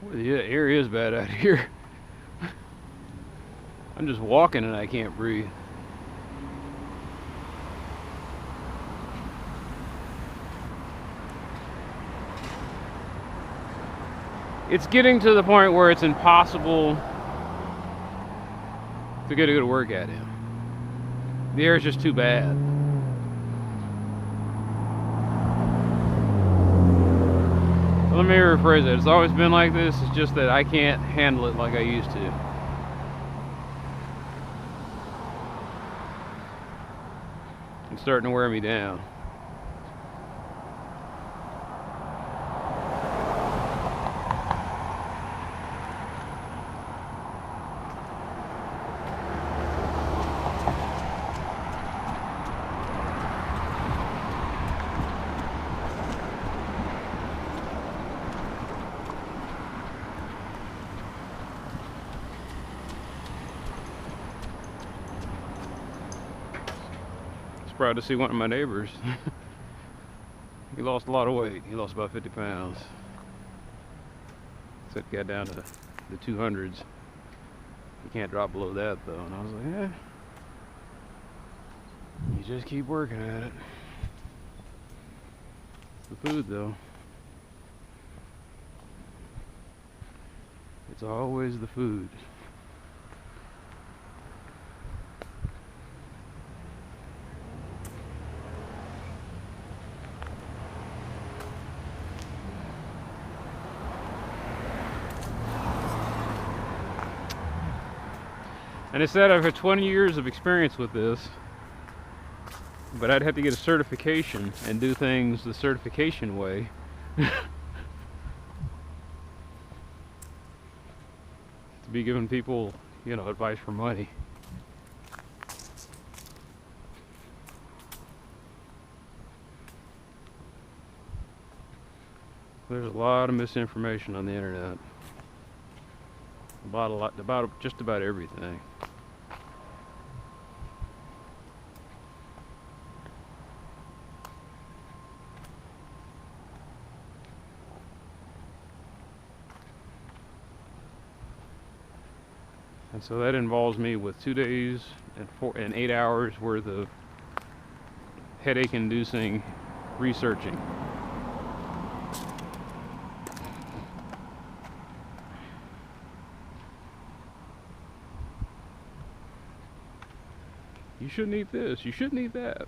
Well, yeah, the air is bad out here. I'm just walking and I can't breathe. It's getting to the point where it's impossible to get a good work at him. The air is just too bad. Let me rephrase it. It's always been like this. It's just that I can't handle it like I used to. It's starting to wear me down. Proud to see one of my neighbors. He lost a lot of weight. He lost about 50 pounds. So he got down to the 200s. You can't drop below that though. And I was like, yeah. You just keep working at it. It's the food though. It's always the food. And it said I've had 20 years of experience with this, but I'd have to get a certification and do things the certification way. To be giving people, you know, advice for money. There's a lot of misinformation on the internet about just about everything. And so that involves me with 2 days and 8 hours worth of headache-inducing researching. You shouldn't eat this, you shouldn't eat that.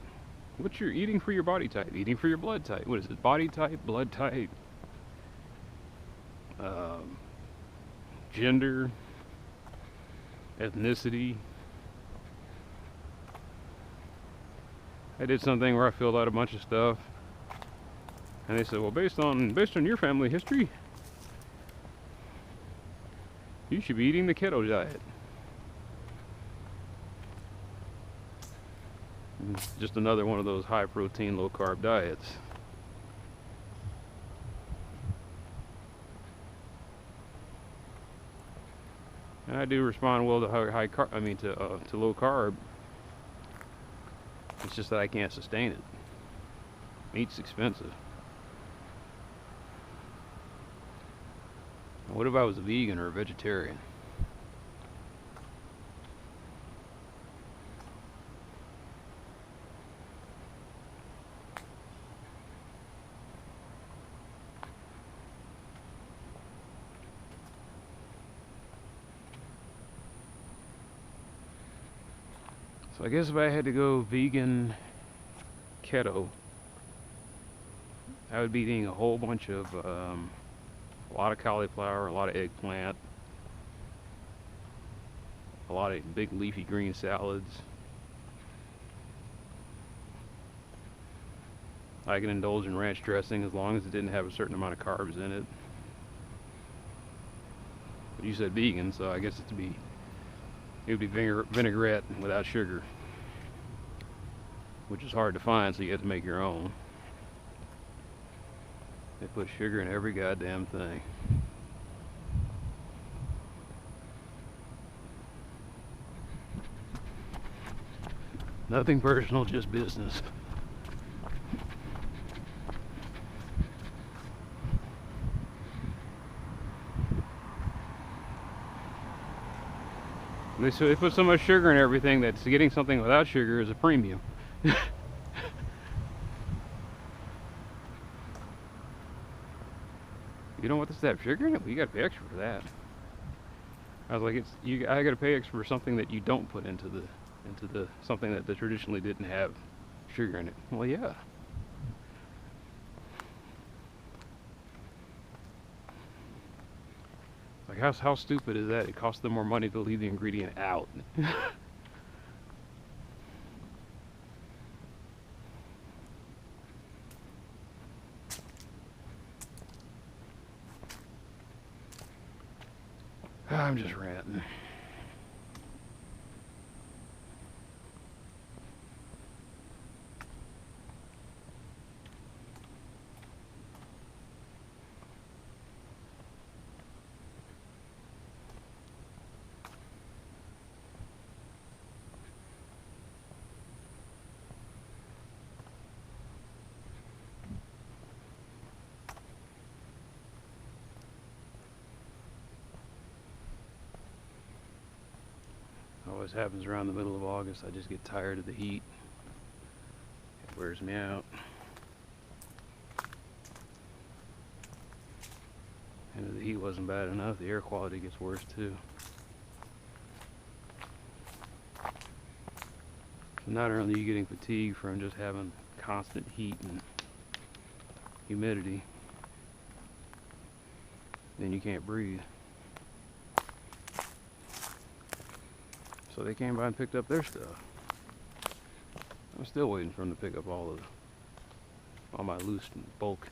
What's your eating for your body type? Eating for your blood type. What is it? Body type, blood type, gender, ethnicity. I did something where I filled out a bunch of stuff, and they said, well, based on your family history, you should be eating the keto diet. It's just another one of those high protein, low carb diets. And I do respond well to to low carb. It's just that I can't sustain it. Meat's expensive. What if I was a vegan or a vegetarian? So I guess if I had to go vegan keto, I would be eating a whole bunch of, a lot of cauliflower, a lot of eggplant, a lot of big leafy green salads. I can indulge in ranch dressing as long as it didn't have a certain amount of carbs in it. But you said vegan, so I guess it would be vinaigrette without sugar, which is hard to find, so you have to make your own. They put sugar in every goddamn thing. Nothing personal, just business. They put so much sugar in everything that getting something without sugar is a premium. You don't want this to have sugar in it? Well, you got to pay extra for that. I was like, I got to pay extra for something that you don't put into the something that traditionally didn't have sugar in it. Well, yeah. Like, how stupid is that? It costs them more money to leave the ingredient out. I'm just ranting. Always happens around the middle of August. I just get tired of the heat. It wears me out. And if the heat wasn't bad enough, the air quality gets worse too. So not only are you getting fatigue from just having constant heat and humidity, then you can't breathe. So they came by and picked up their stuff. I'm still waiting for them to pick up all my loose bulk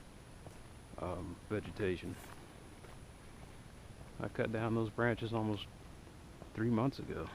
vegetation. I cut down those branches almost 3 months ago.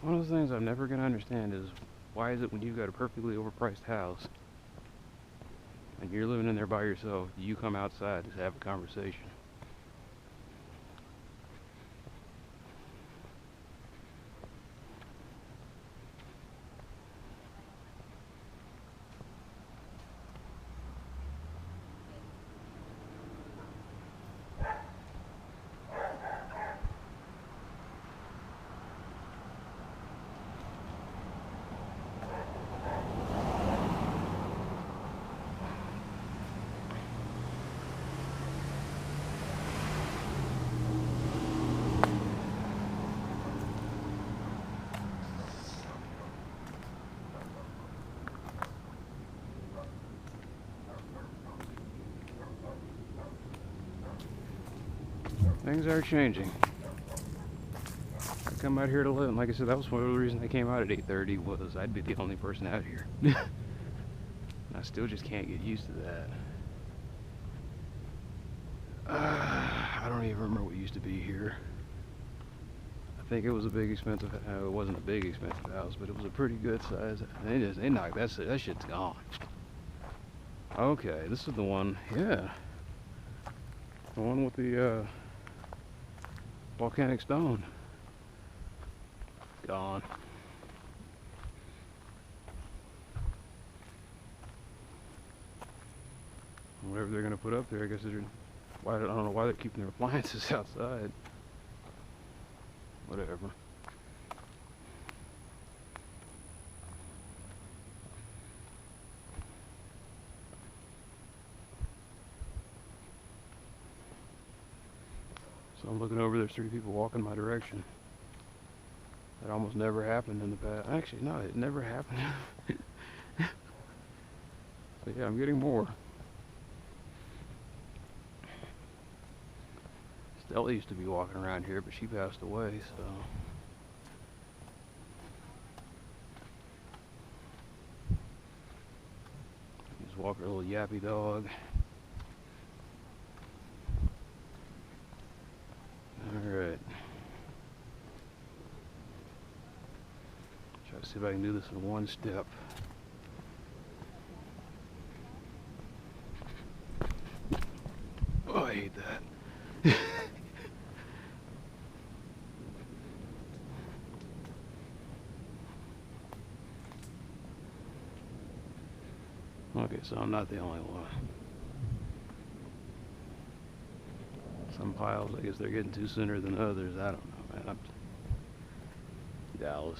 One of the things I'm never going to understand is why is it when you've got a perfectly overpriced house and you're living in there by yourself, you come outside to have a conversation? Things are changing. I come out here to live, and like I said, that was one of the reasons I came out at 8:30 was I'd be the only person out here. And I still just can't get used to that. I don't even remember what used to be here. I think it was a big expensive. It wasn't a big expensive house, but it was a pretty good size. They knocked that shit's gone. Okay, this is the one. Yeah, the one with the volcanic stone. Gone. Whatever they're gonna put up there, I guess they're. I don't know why they're keeping their appliances outside. Whatever. So I'm looking over, there's 3 people walking my direction. That almost never happened in the past. Actually, no, it never happened. So yeah, I'm getting more. Stella used to be walking around here, but she passed away, so. Just walk her little yappy dog. Alright. Try to see if I can do this in one step. Oh, I hate that. Okay, so I'm not the only one. Some piles, I guess they're getting to sooner than others. I don't know, man. Dallas.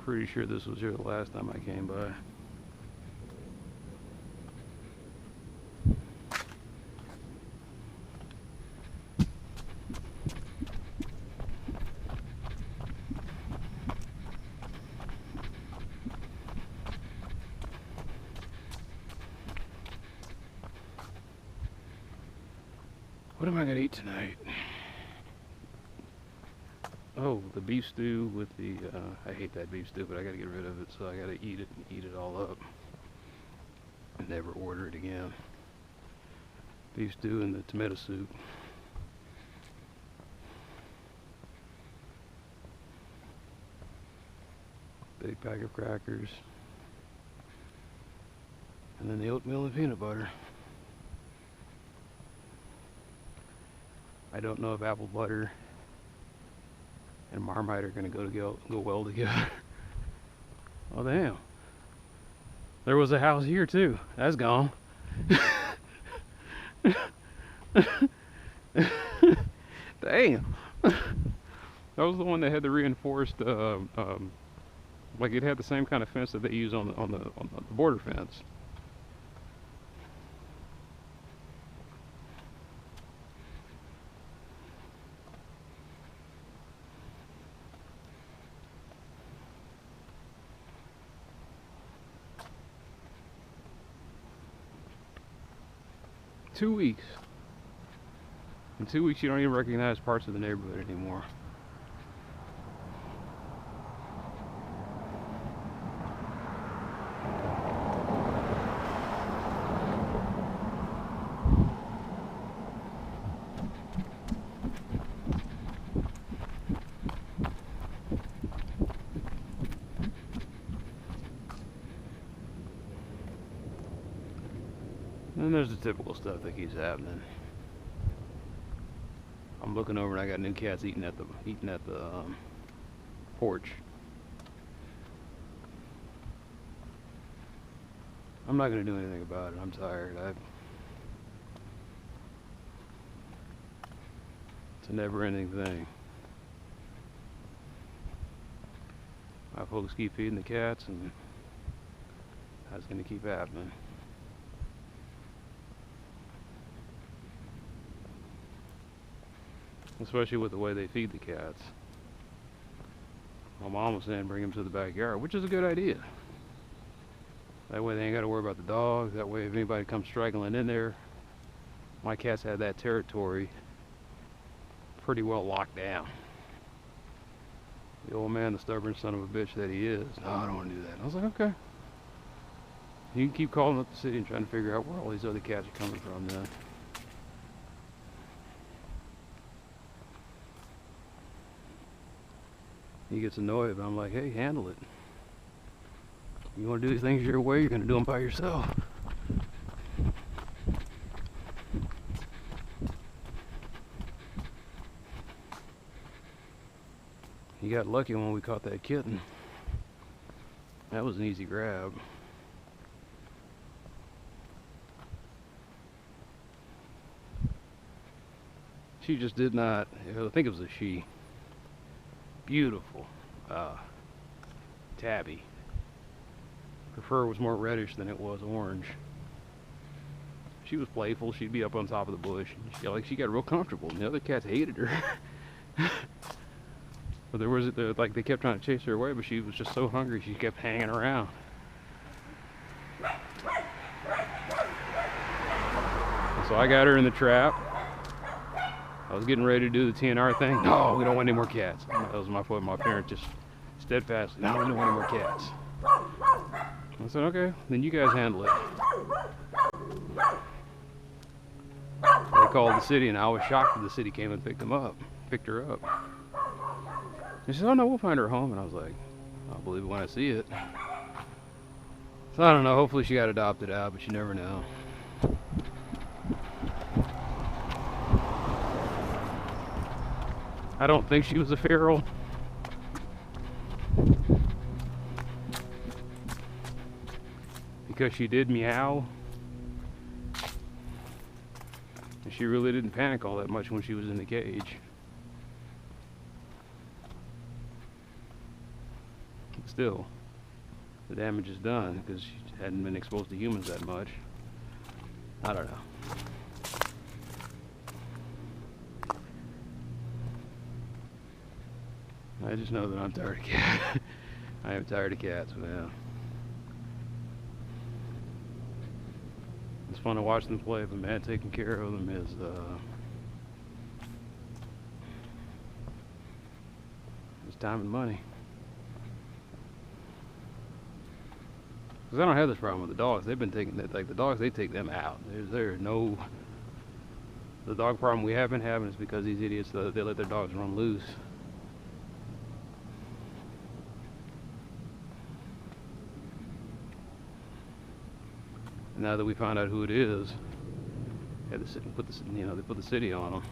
Pretty sure this was here the last time I came by. What am I gonna eat tonight? Oh, the beef stew with the, I hate that beef stew, but I gotta get rid of it, so I gotta eat it all up. And never order it again. Beef stew and the tomato soup. Big pack of crackers. And then the oatmeal and peanut butter. I don't know if apple butter and Marmite are going to go well together. Oh damn. There was a house here too. That's gone. Damn. That was the one that had the reinforced like it had the same kind of fence that they use on the border fence. In 2 weeks you don't even recognize parts of the neighborhood anymore. And there's the typical stuff that keeps happening. I'm looking over and I got new cats eating at the porch. I'm not gonna do anything about it. I'm tired. It's a never-ending thing. My folks keep feeding the cats, and that's gonna keep happening. Especially with the way they feed the cats. My mom was saying bring them to the backyard, which is a good idea. That way they ain't got to worry about the dogs. That way if anybody comes straggling in there, my cats had that territory pretty well locked down. The old man, the stubborn son of a bitch that he is, no, I don't want to do that. And I was like, okay. You can keep calling up the city and trying to figure out where all these other cats are coming from then. He gets annoyed, but I'm like, hey, handle it. You want to do these things your way, you're going to do them by yourself. He got lucky when we caught that kitten. That was an easy grab. She just did not, I think it was a she. Beautiful tabby. Her fur was more reddish than it was orange. She was playful. She'd be up on top of the bush. She got real comfortable. And the other cats hated her. But there was like they kept trying to chase her away, but she was just so hungry she kept hanging around. So I got her in the trap. I was getting ready to do the TNR thing. No, we don't want any more cats. That was my fault. My parents just steadfastly, no, we don't want any more cats. I said, okay, then you guys handle it. They called the city, and I was shocked that the city came and picked her up. They said, oh no, we'll find her a home. And I was like, I'll believe it when I see it. So I don't know, hopefully she got adopted out, but you never know. I don't think she was a feral. Because she did meow. And she really didn't panic all that much when she was in the cage. But still, the damage is done because she hadn't been exposed to humans that much. I don't know. I just know that I'm tired of cats. I am tired of cats, man. It's fun to watch them play, but man, taking care of them is time and money. Because I don't have this problem with the dogs. They've been taking that, like the dogs, they take them out. There's no. The dog problem we have been having is because these idiots, they let their dogs run loose. Now that we found out who it is, they had to put the, they put the city on them.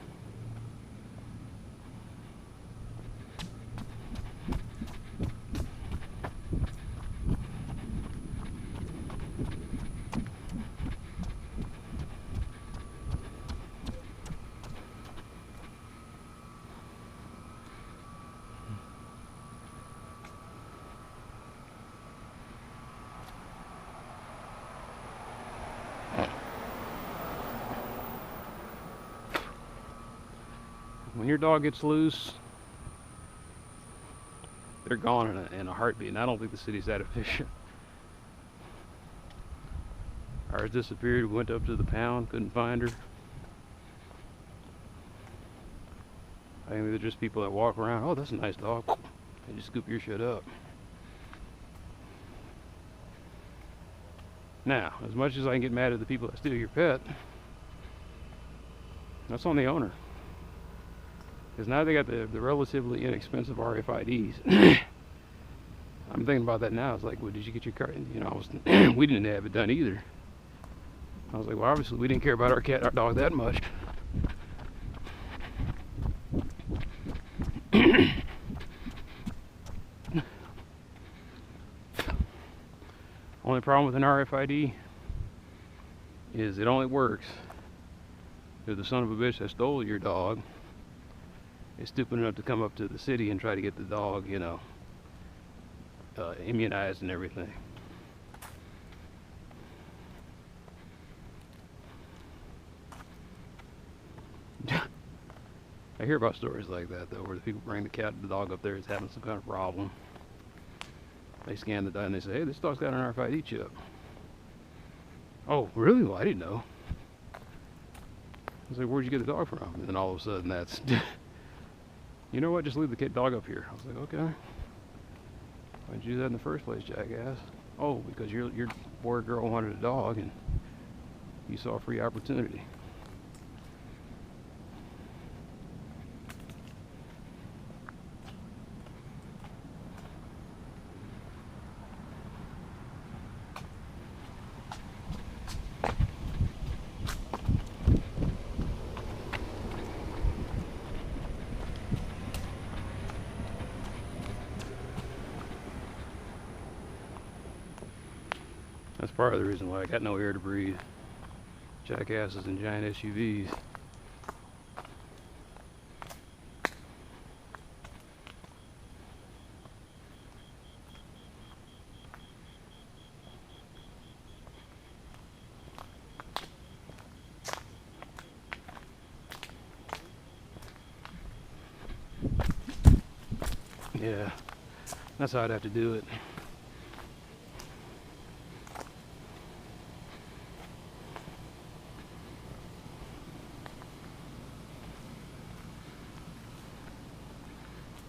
When your dog gets loose, they're gone in a heartbeat, and I don't think the city's that efficient. Ours disappeared, we went up to the pound, couldn't find her. I think they're just people that walk around, oh, that's a nice dog, and just scoop your shit up. Now, as much as I can get mad at the people that steal your pet, that's on the owner. Because now they got the relatively inexpensive RFIDs. I'm thinking about that now. It's like, well, did you get your car? You know, we didn't have it done either. I was like, well, obviously we didn't care about our dog that much. Only problem with an RFID is it only works if the son of a bitch that stole your dog is stupid enough to come up to the city and try to get the dog, you know, immunized and everything. I hear about stories like that though, where the people bring the dog up there, it's having some kind of problem. They scan the dog and they say, hey, this dog's got an RFID chip. Oh, really? Well, I didn't know. I was like, where'd you get the dog from? And then all of a sudden that's you know what, just leave the dog up here. I was like, okay. Why'd you do that in the first place, jackass? Oh, because your boy or girl wanted a dog and you saw a free opportunity. That's part of the reason why I got no air to breathe. Jackasses and giant SUVs. Yeah, that's how I'd have to do it.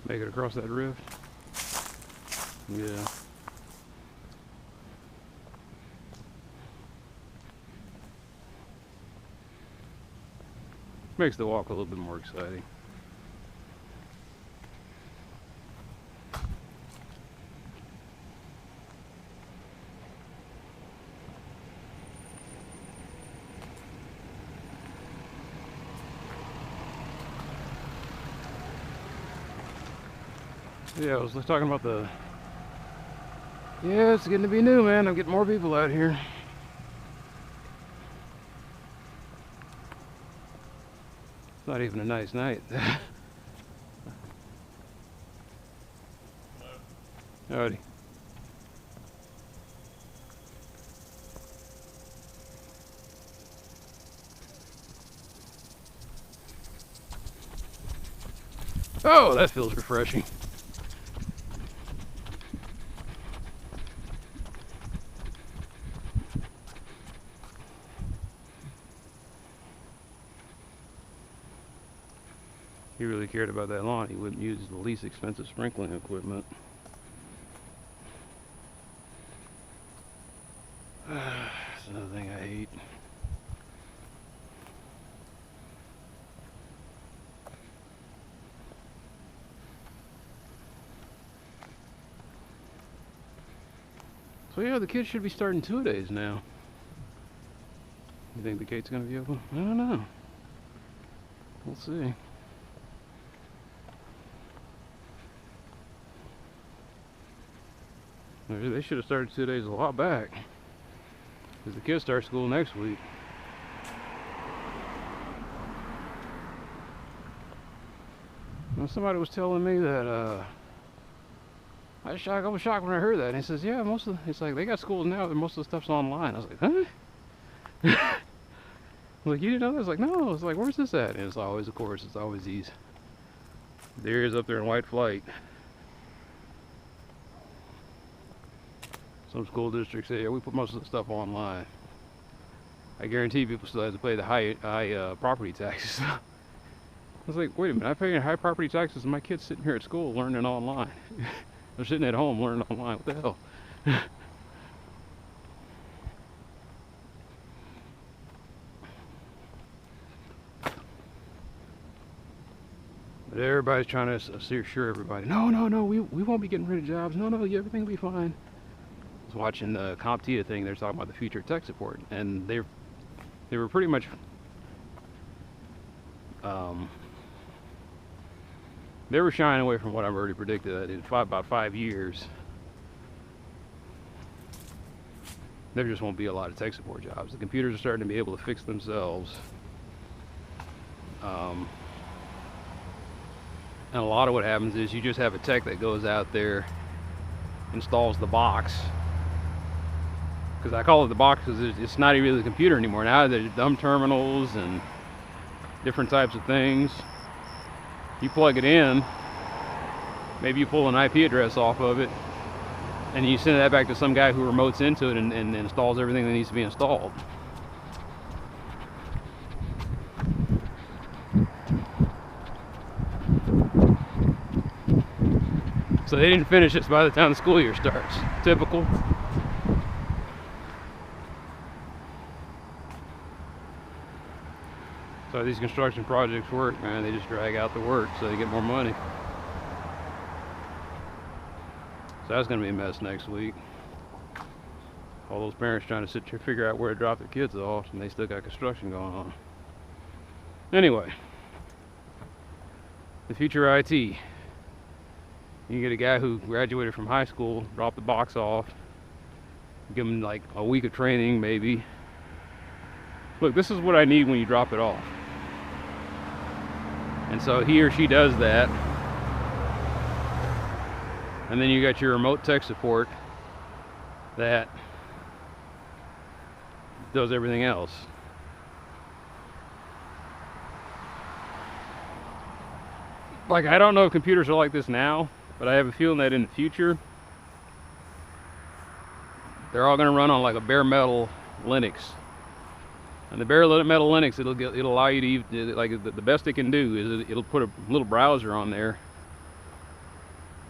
Make it across that rift. Yeah. Makes the walk a little bit more exciting. Yeah, I was talking about the... Yeah, it's getting to be new, man. I'm getting more people out here. It's not even a nice night. Howdy. Oh, that feels refreshing. He really cared about that lawn. He wouldn't use the least expensive sprinkling equipment. That's another thing I hate. So yeah, the kids should be starting 2-a-days now. You think the gate's gonna be open? I don't know. We'll see. They should have started 2 days a lot back, because the kids start school next week. Now somebody was telling me that I was shocked when I heard that. And he says, yeah, it's like they got schools now, and most of the stuff's online. I was like, huh? I was like, you didn't know that? I was like, no. It's like, where's this at? And it's always, of course, it's always these areas up there in White Flight. Some school districts say, yeah, we put most of the stuff online. I guarantee people still have to pay the high property taxes. I was like, wait a minute, I pay high property taxes and my kid's sitting here at school learning online. They're sitting at home learning online. What the hell? But everybody's trying to assure everybody, no, we won't be getting rid of jobs. No, everything will be fine. I was watching the CompTIA thing. They're talking about the future of tech support, and they were pretty much they were shying away from what I've already predicted, that in about 5 years there just won't be a lot of tech support jobs. The computers are starting to be able to fix themselves, and a lot of what happens is you just have a tech that goes out there, installs the box. Because I call it the box because it's not even really a computer anymore. Now there's dumb terminals and different types of things. You plug it in, maybe you pull an IP address off of it, and you send that back to some guy who remotes into it and installs everything that needs to be installed. So they didn't finish this by the time the school year starts. Typical. So these construction projects work, man. They just drag out the work so they get more money. So that's going to be a mess next week. All those parents trying to sit here figure out where to drop their kids off, and they still got construction going on. Anyway, the future IT. You can get a guy who graduated from high school, drop the box off, give him like a week of training maybe. Look, this is what I need when you drop it off. And so he or she does that. And then you got your remote tech support that does everything else. Like, I don't know if computers are like this now, but I have a feeling that in the future they're all going to run on like a bare metal Linux. And the bare metal Linux, it'll allow you to, like, the best it can do is it'll put a little browser on there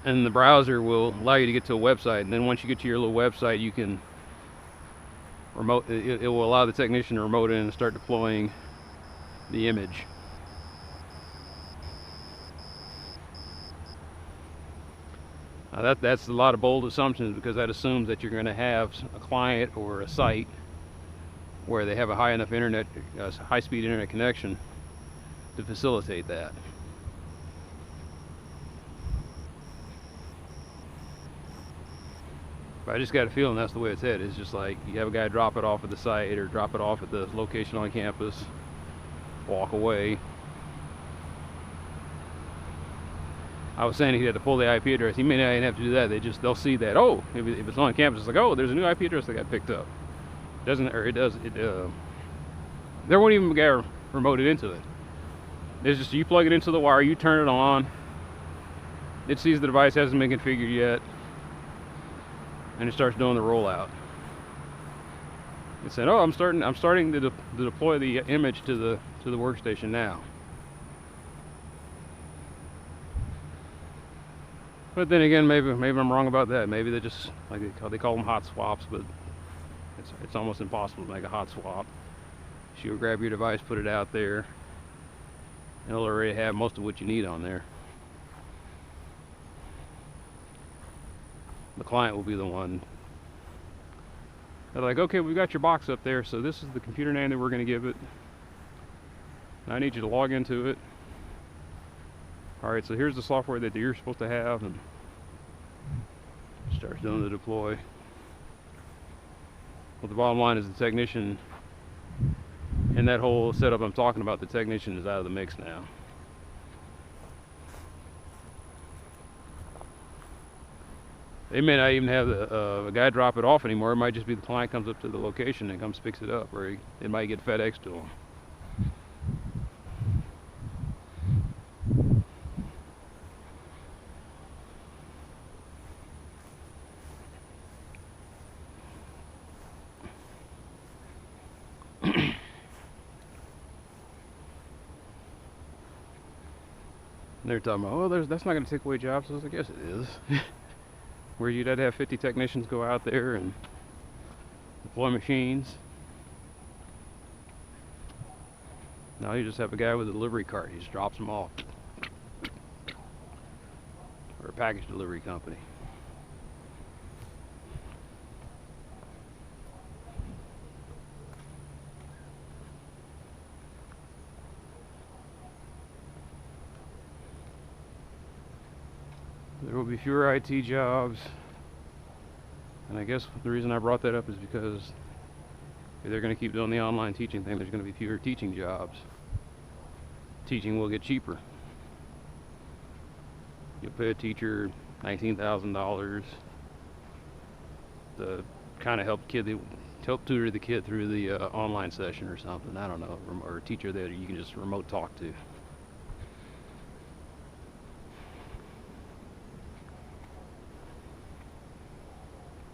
and the browser will allow you to get to a website, and then once you get to your little website, you can remote it will allow the technician to remote in and start deploying the image. Now that's a lot of bold assumptions, because that assumes that you're going to have a client or a site where they have a high enough internet, high-speed internet connection to facilitate that. But I just got a feeling that's the way it's headed. It's just like you have a guy drop it off at the site or drop it off at the location on campus, walk away. I was saying he had to pull the IP address. He may not even have to do that. They'll see that. Oh, if it's on campus, it's like, oh, there's a new IP address that got picked up. Doesn't, or it does. There won't even get remoted into it. It's just you plug it into the wire, you turn it on. It sees the device hasn't been configured yet, and it starts doing the rollout. It said, oh, I'm starting to deploy the image to the workstation now. But then again, maybe I'm wrong about that. Maybe they just, like they call them hot swaps, but it's almost impossible to make a hot swap. So you'll grab your device, put it out there, and it'll already have most of what you need on there. The client will be the one. They're like, okay, we've got your box up there, so this is the computer name that we're going to give it. I need you to log into it. Alright, so here's the software that you're supposed to have, and starts doing the deploy. Well, the bottom line is the technician, and that whole setup I'm talking about, the technician is out of the mix now. They may not even have a guy drop it off anymore. It might just be the client comes up to the location and comes picks it up, or it might get FedEx to him. They're talking about, oh, that's not going to take away jobs. I was like, yes, it is. Where you'd have to have 50 technicians go out there and deploy machines. Now you just have a guy with a delivery cart. He just drops them off. Or a package delivery company. There will be fewer IT jobs, and I guess the reason I brought that up is because if they're going to keep doing the online teaching thing, there's going to be fewer teaching jobs. Teaching will get cheaper. You'll pay a teacher $19,000 to kind of help tutor the kid through the online session or something. I don't know, or a teacher that you can just remote talk to.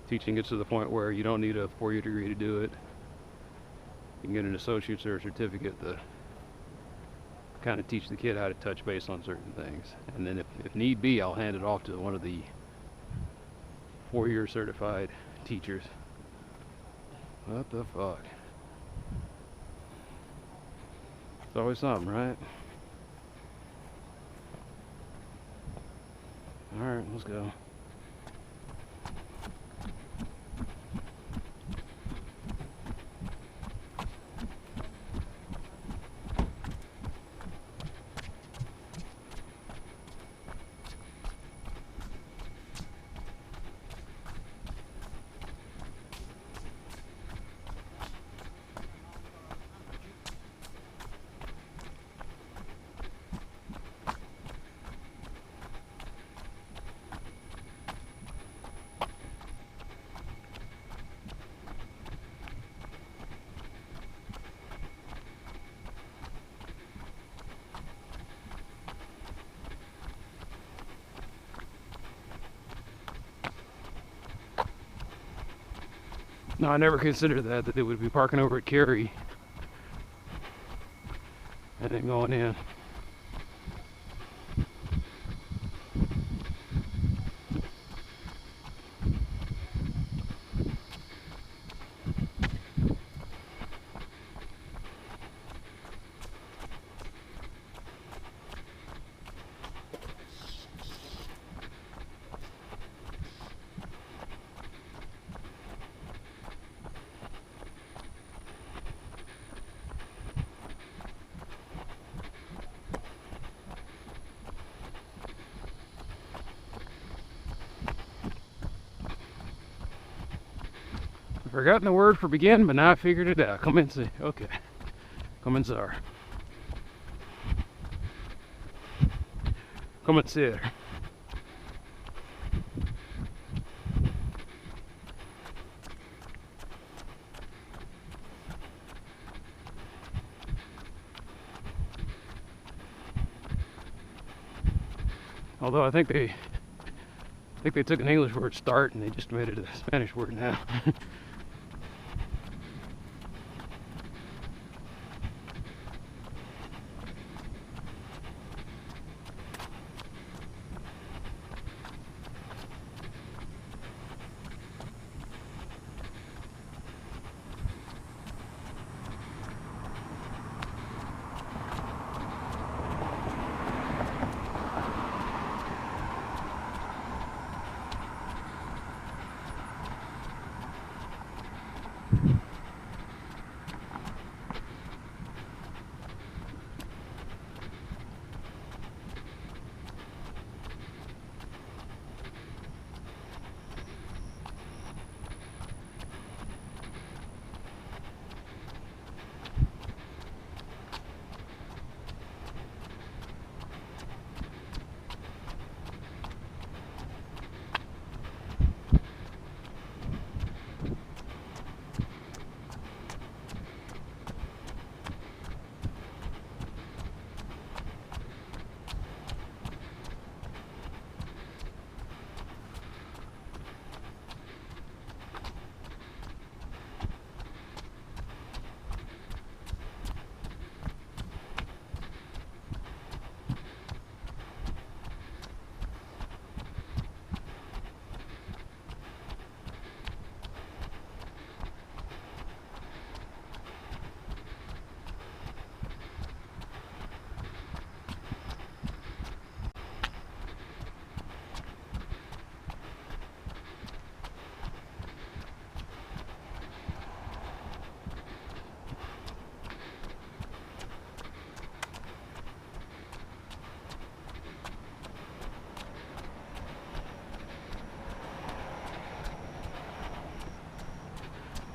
Teaching gets to the point where you don't need a 4-year degree to do it. You can get an associate's or a certificate to kind of teach the kid how to touch base on certain things. And then if need be, I'll hand it off to one of the 4-year certified teachers. What the fuck? It's always something, right? Alright, let's go. No, I never considered that they would be parking over at Cary and then going in. Forgotten the word for begin, but now I figured it out. Comenzar. Okay. Comenzar. Comenzar. Although I think they took an English word start and they just made it a Spanish word now.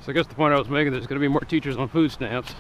So I guess the point I was making, there's going to be more teachers on food stamps.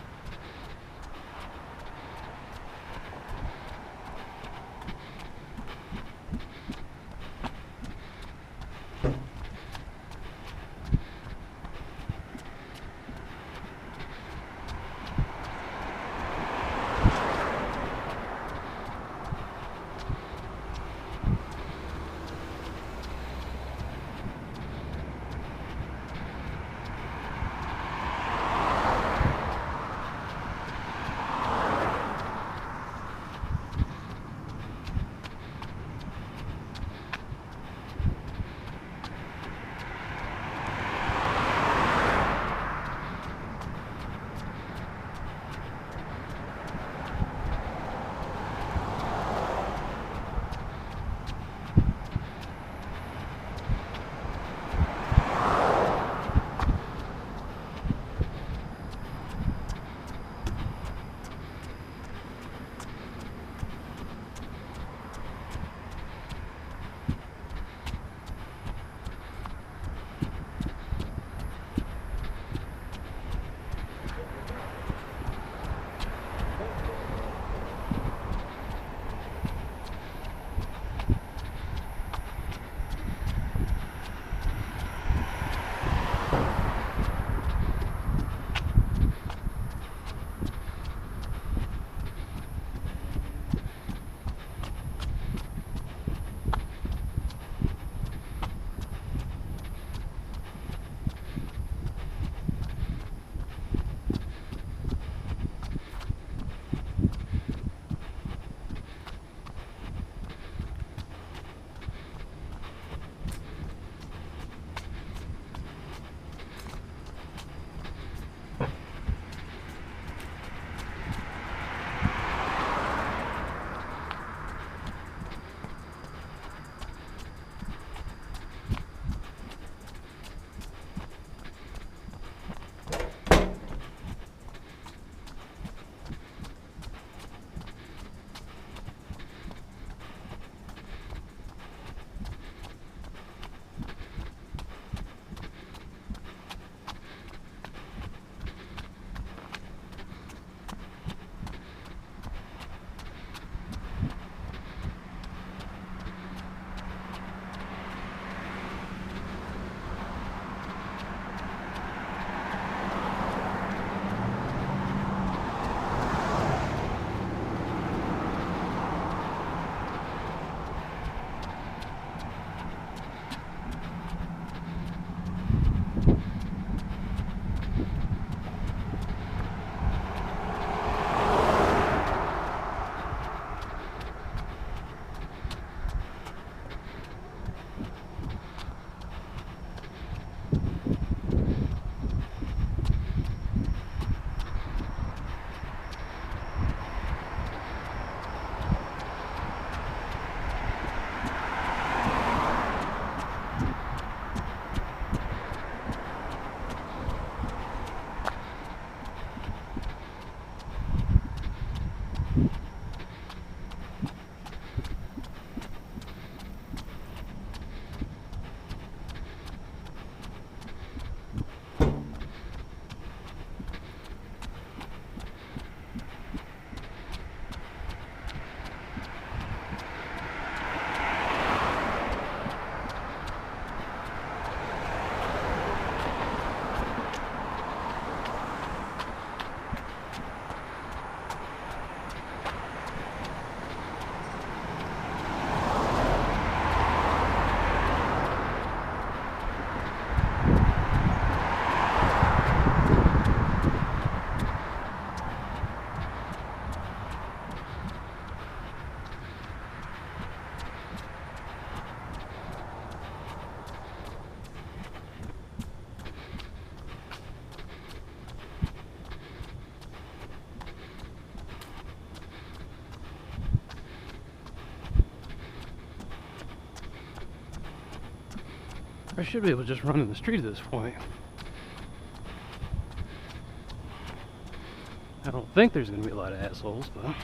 I should be able to just run in the street at this point. I don't think there's going to be a lot of assholes, but...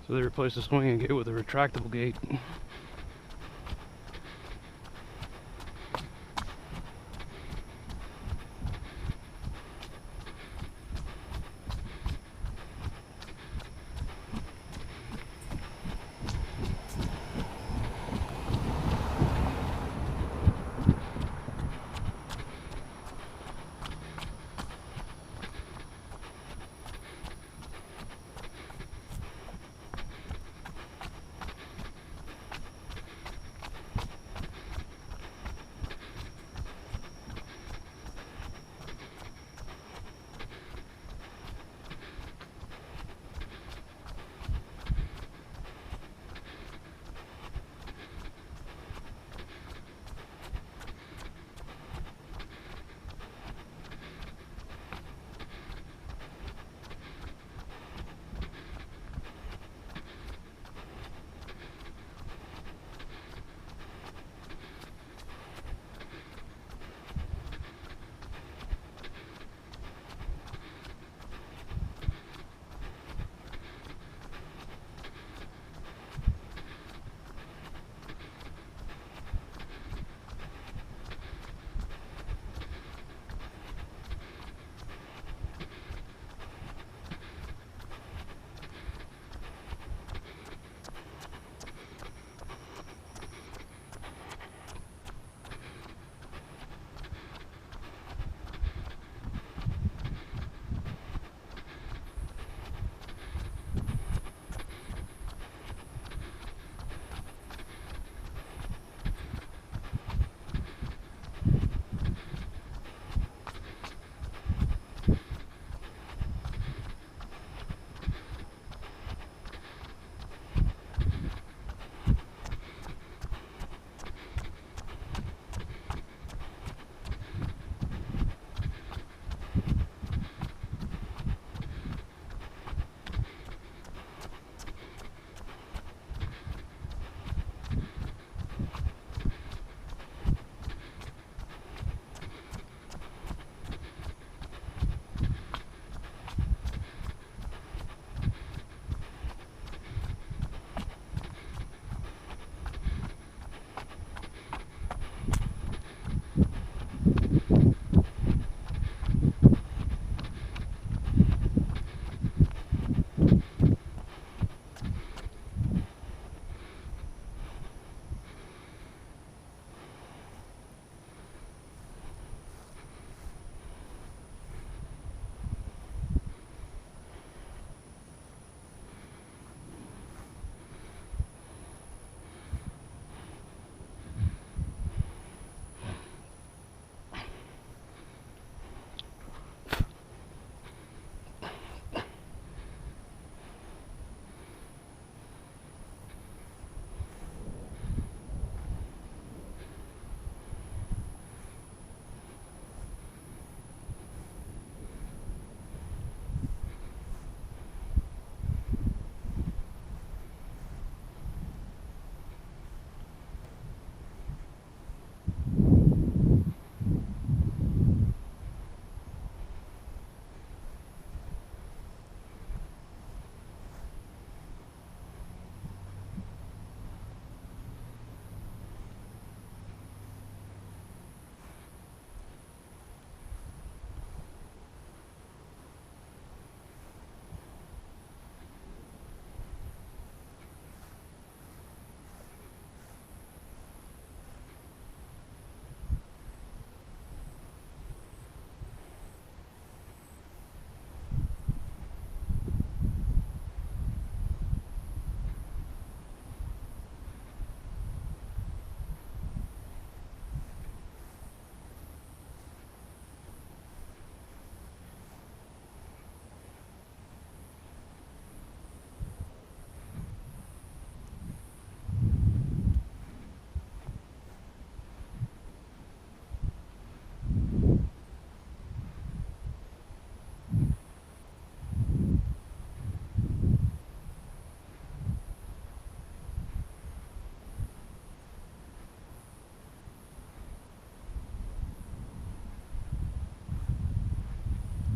So they replaced the swinging gate with a retractable gate.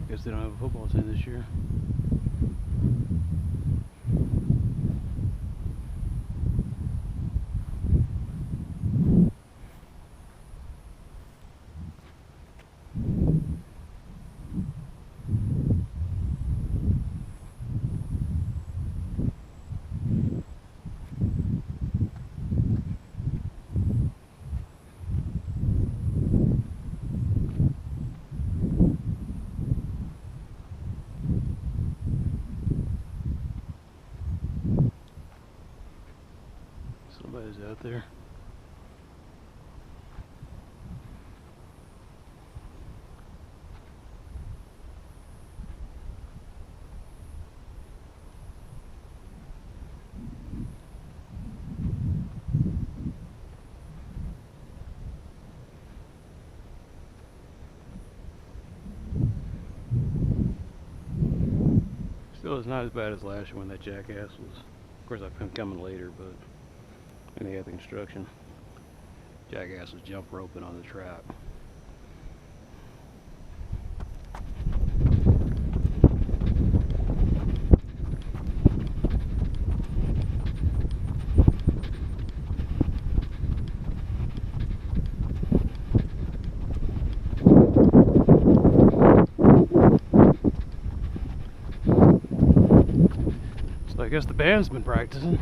Guess they don't have a football team this year. Somebody's out there. Still, it's not as bad as last year when that jackass was. Of course, I'm coming later, but and they had the construction. Jackass was jump roping on the trap. So I guess the band's been practicing.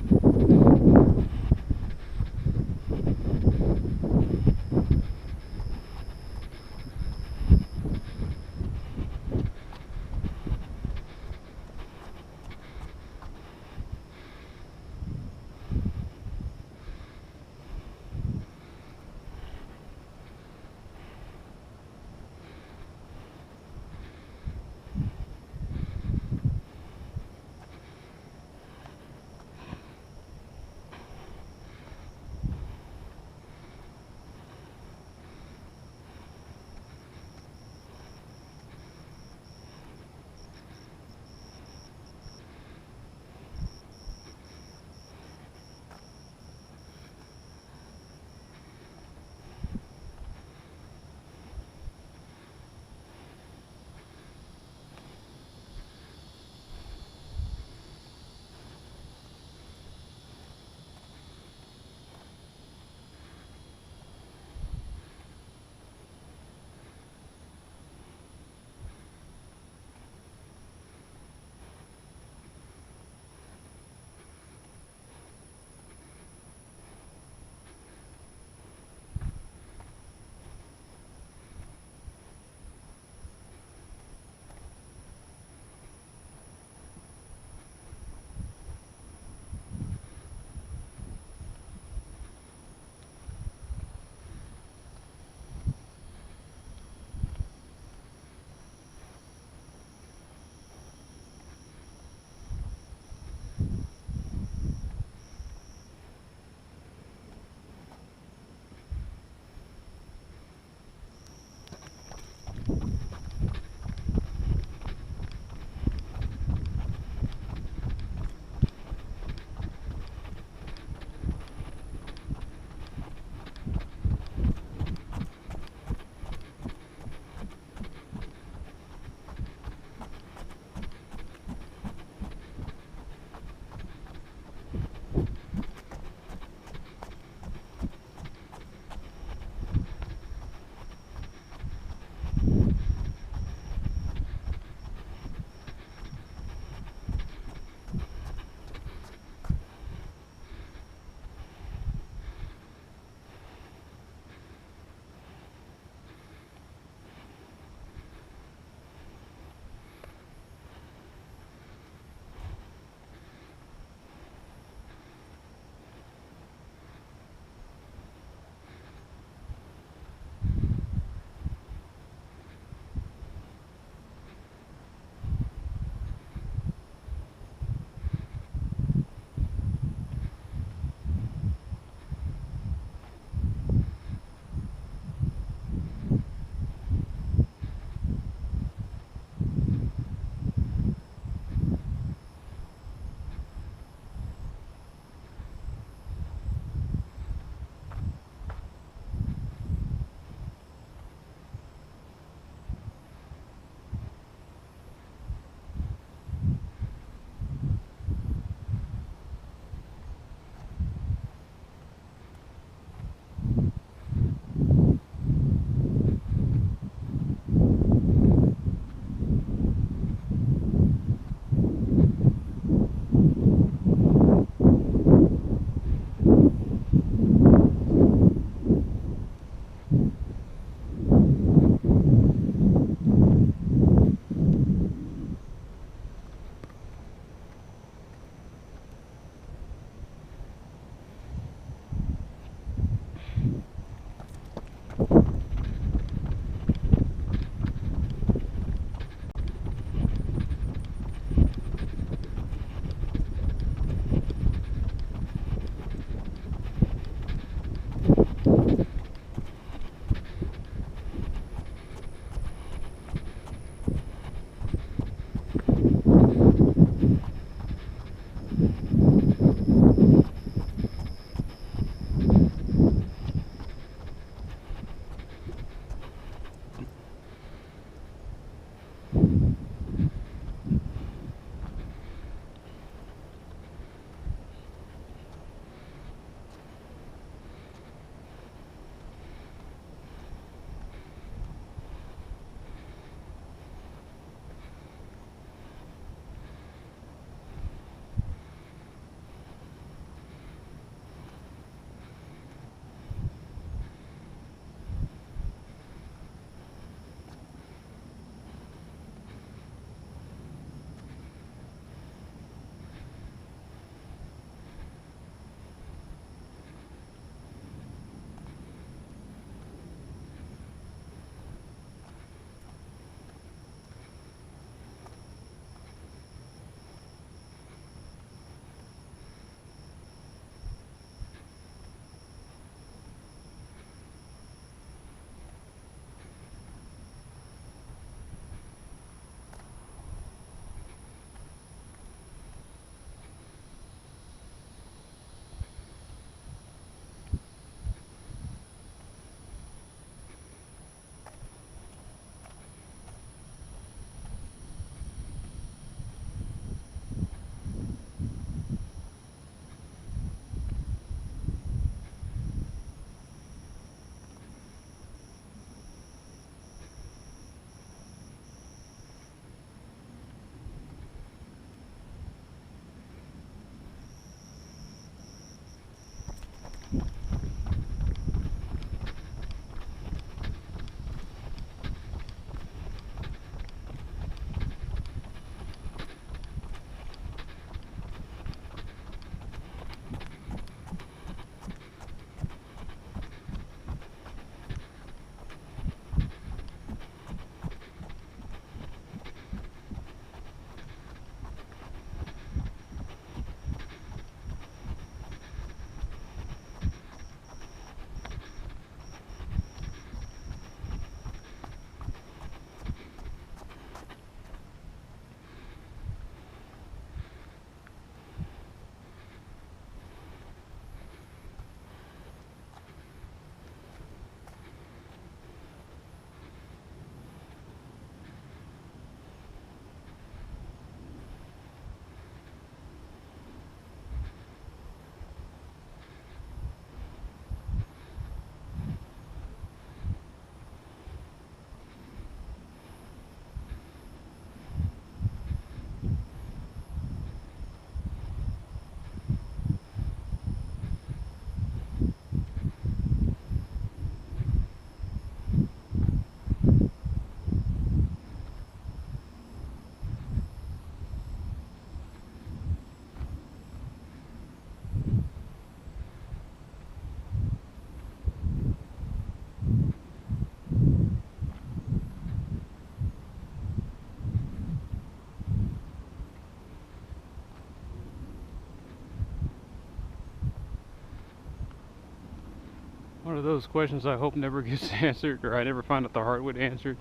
those questions I hope never gets answered, or I never find out the hard way answered.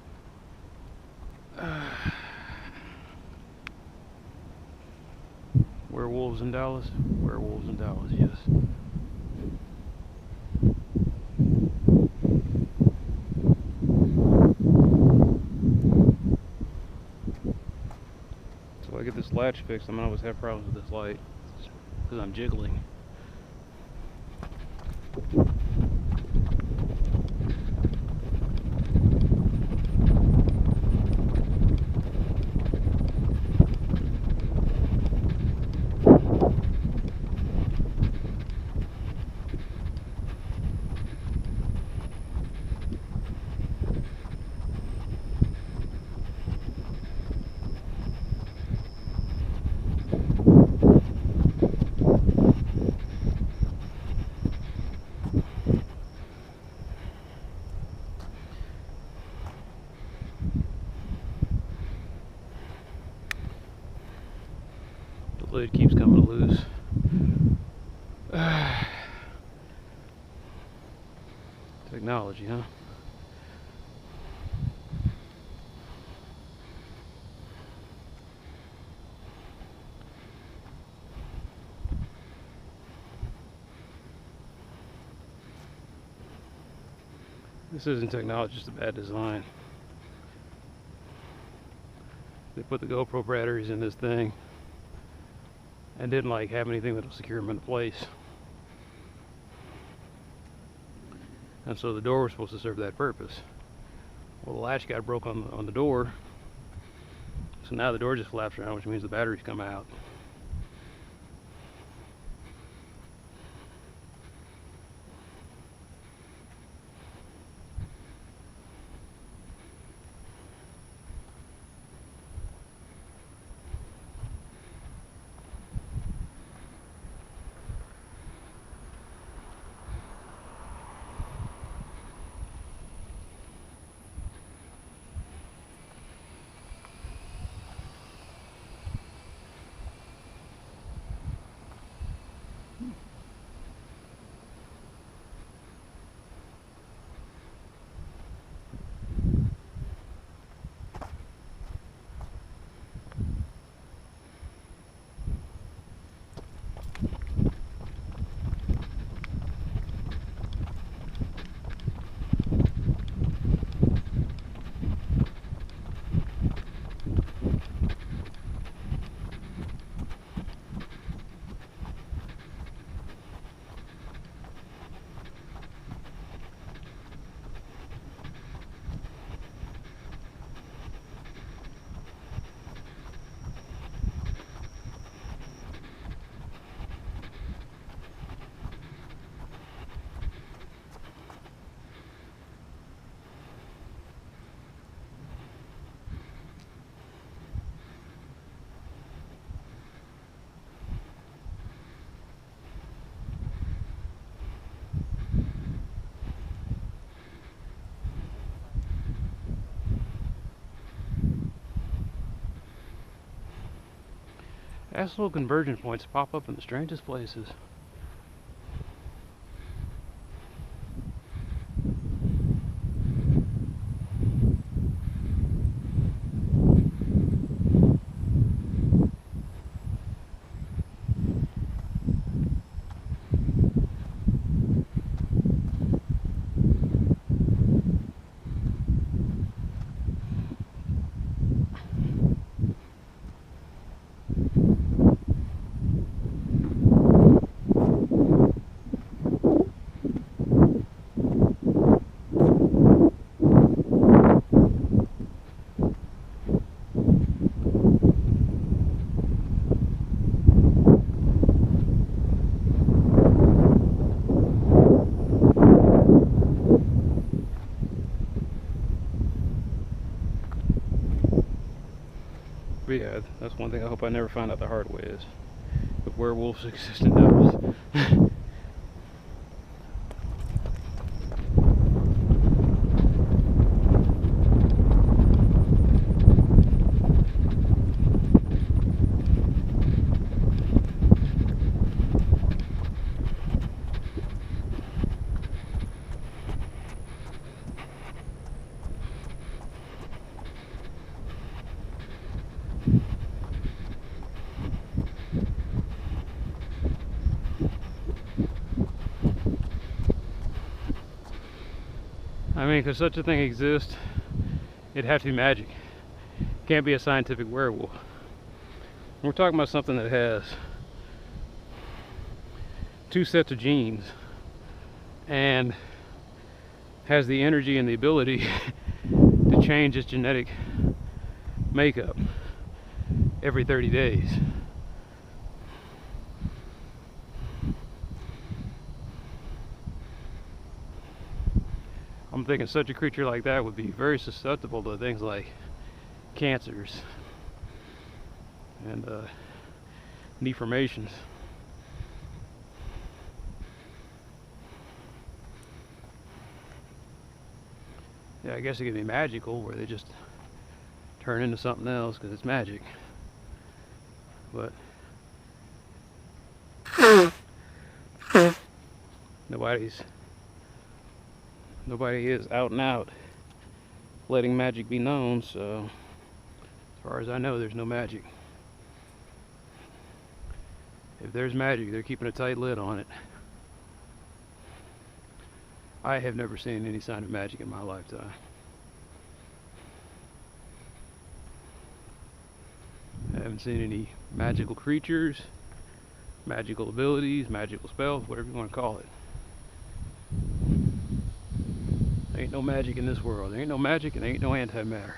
Werewolves in Dallas? Werewolves in Dallas, yes. So I get this latch fixed, I'm gonna always have problems with this light because I'm jiggling. The lid keeps coming loose. Technology, huh? This isn't technology, it's just a bad design. They put the GoPro batteries in this thing and didn't like have anything that'll secure them into place. And so the door was supposed to serve that purpose. Well, the latch got broke on the door, so now the door just flaps around, which means the batteries come out. Asshole convergence points pop up in the strangest places. But yeah, that's one thing I hope I never find out the hard way is if werewolves exist in Dallas. I mean, because such a thing exists, it'd have to be magic. Can't be a scientific werewolf. We're talking about something that has 2 sets of genes and has the energy and the ability to change its genetic makeup every 30 days. I'm thinking such a creature like that would be very susceptible to things like cancers and deformations. Yeah, I guess it could be magical, where they just turn into something else because it's magic. But nobody is out and out letting magic be known, so as far as I know, there's no magic. If there's magic, they're keeping a tight lid on it. I have never seen any sign of magic in my lifetime. I haven't seen any magical creatures, magical abilities, magical spells, whatever you want to call it. There ain't no magic in this world. There ain't no magic and there ain't no antimatter.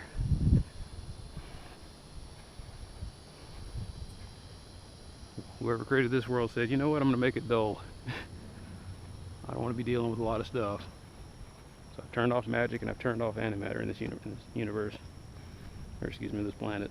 Whoever created this world said, you know what, I'm going to make it dull. I don't want to be dealing with a lot of stuff. So I've turned off magic and I've turned off antimatter in this universe. Or excuse me, this planet.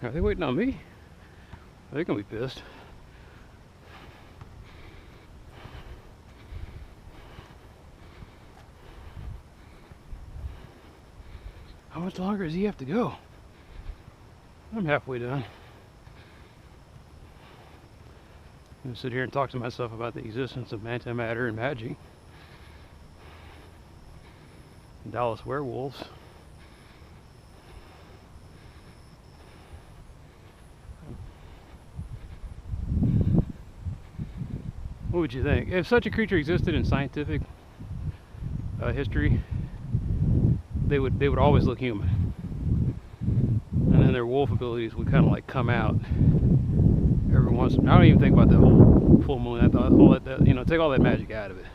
Are they waiting on me? They're gonna be pissed. How much longer does he have to go? I'm halfway done. I'm gonna sit here and talk to myself about the existence of antimatter and magic. And Dallas werewolves. What would you think? If such a creature existed in scientific history, they would always look human, and then their wolf abilities would kind of like come out every once. I don't even think about the whole full moon. I thought all that, you know, take all that magic out of it.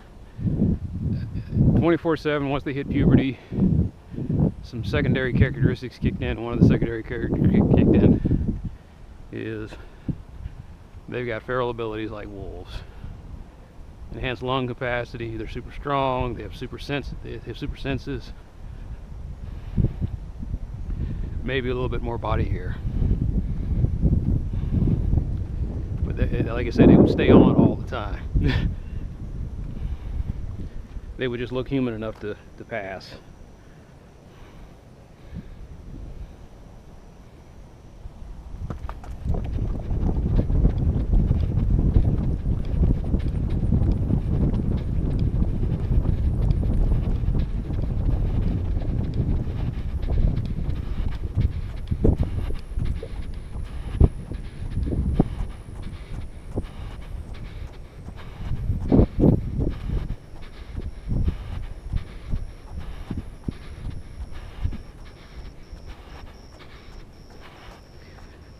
24/7. Once they hit puberty, some secondary characteristics kicked in. One of the secondary characteristics kicked in is they've got feral abilities like wolves. Enhanced lung capacity. They're super strong. They have super senses. Maybe a little bit more body hair. But they, like I said, they would stay on all the time. They would just look human enough to pass.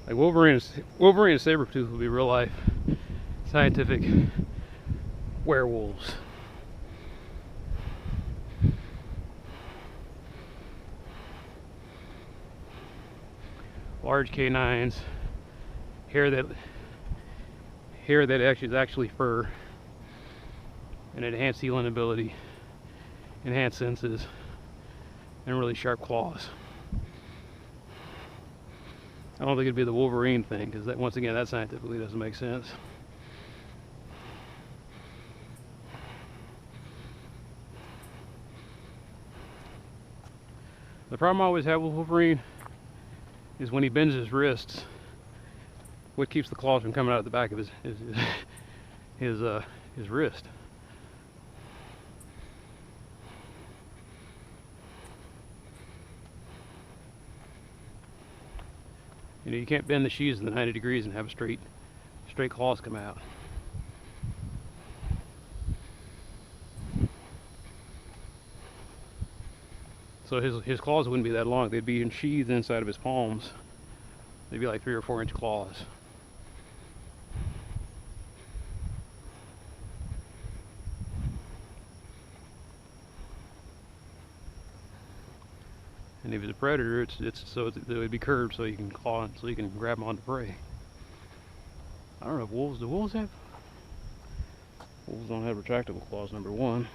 Like Wolverine and Sabretooth will be real life scientific werewolves. Large canines, hair that is actually fur, and enhanced healing ability, enhanced senses, and really sharp claws. I don't think it'd be the Wolverine thing, because that, once again, that scientifically doesn't make sense. The problem I always have with Wolverine is when he bends his wrists, what keeps the claws from coming out of the back of his wrist. You know, you can't bend the sheaths in the 90 degrees and have a straight claws come out. So his claws wouldn't be that long. They'd be sheathed inside of his palms. They'd be like 3 or 4 inch claws. And if it's a predator, it would be curved so you can claw, so you can grab them onto prey. I don't know if wolves, do wolves have? Wolves don't have retractable claws, number one.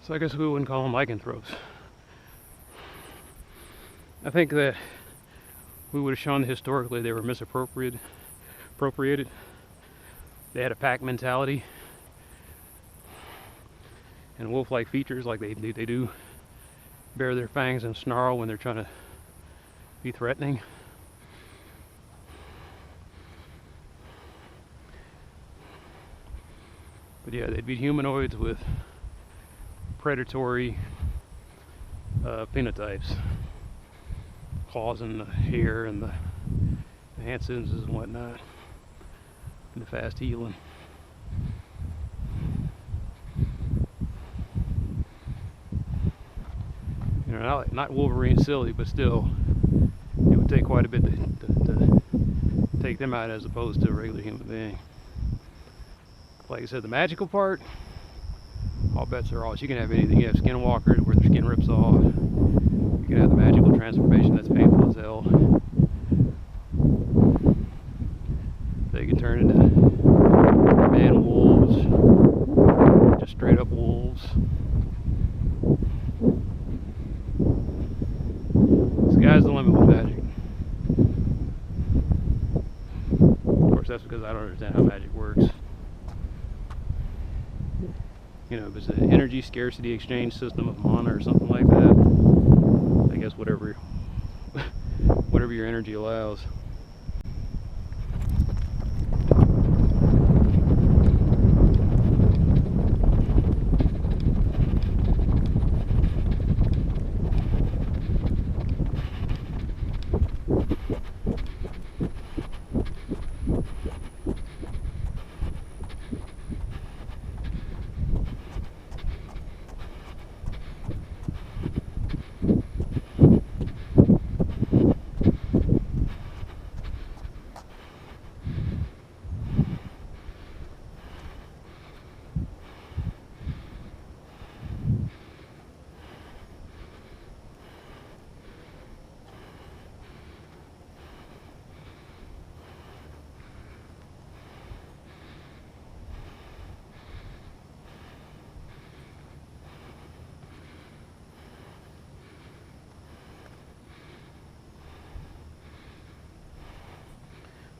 So I guess we wouldn't call them lycanthropes. I think that we would have shown that historically they were misappropriated. They had a pack mentality and wolf-like features, like they do bare their fangs and snarl when they're trying to be threatening. But yeah, they'd be humanoids with predatory phenotypes, claws in the hair and the hand sentences and whatnot, and the fast healing. You know, not Wolverine silly, but still, it would take quite a bit to take them out as opposed to a regular human being. Like I said, the magical part, all bets are off. You can have anything. You have skinwalkers where their skin rips off. You can have the magical transformation that's painful as hell. They can turn into man wolves, just straight up wolves. Sky's the limit with magic. Of course, that's because I don't understand how magic works. You know, if it's an energy scarcity exchange system of mana or something like that, I guess whatever your energy allows.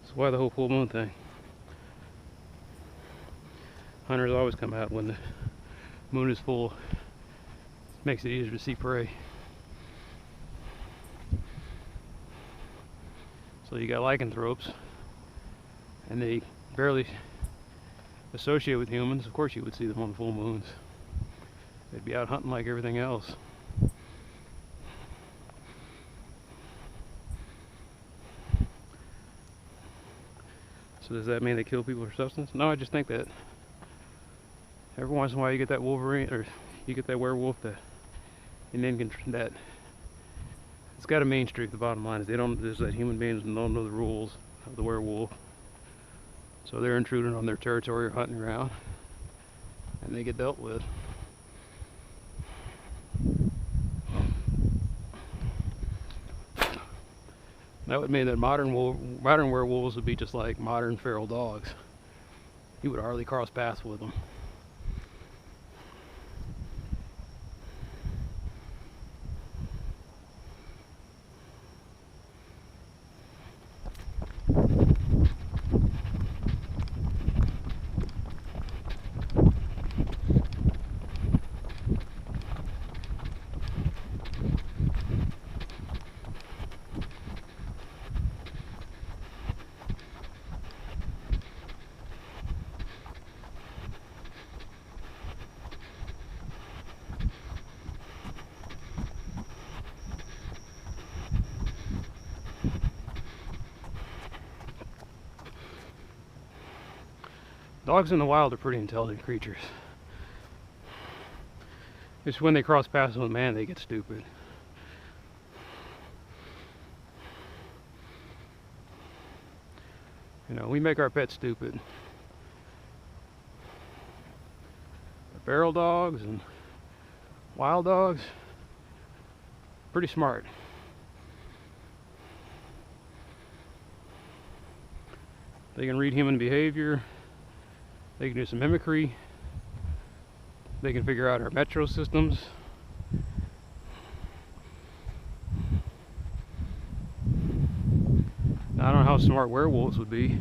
That's why the whole full moon thing. Hunters always come out when the moon is full. Makes it easier to see prey. So you got lycanthropes, and they barely associate with humans. Of course you would see them on full moons. They'd be out hunting like everything else. So does that mean they kill people for substance? No, I just think that Every once in a while you get that Wolverine, or you get that werewolf that, and then that it's got a main streak. The bottom line is there's that human beings don't know the rules of the werewolf, so they're intruding on their territory or hunting around, and they get dealt with. That would mean that modern werewolves would be just like modern feral dogs. You would hardly cross paths with them. Dogs in the wild are pretty intelligent creatures. It's when they cross paths with man they get stupid. You know, we make our pets stupid. But feral dogs and wild dogs, pretty smart. They can read human behavior. They can do some mimicry. They can figure out our metro systems. Now, I don't know how smart werewolves would be.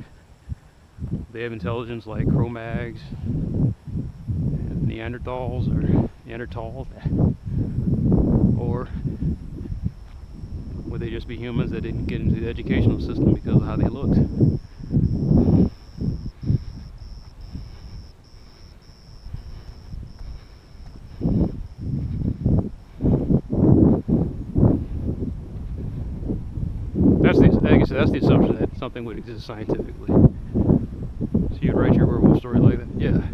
They have intelligence like Cro-Mags, and Neanderthals, or would they just be humans that didn't get into the educational system because of how they looked? That's the assumption that something would exist scientifically. So you'd write your werewolf story like that. Yeah.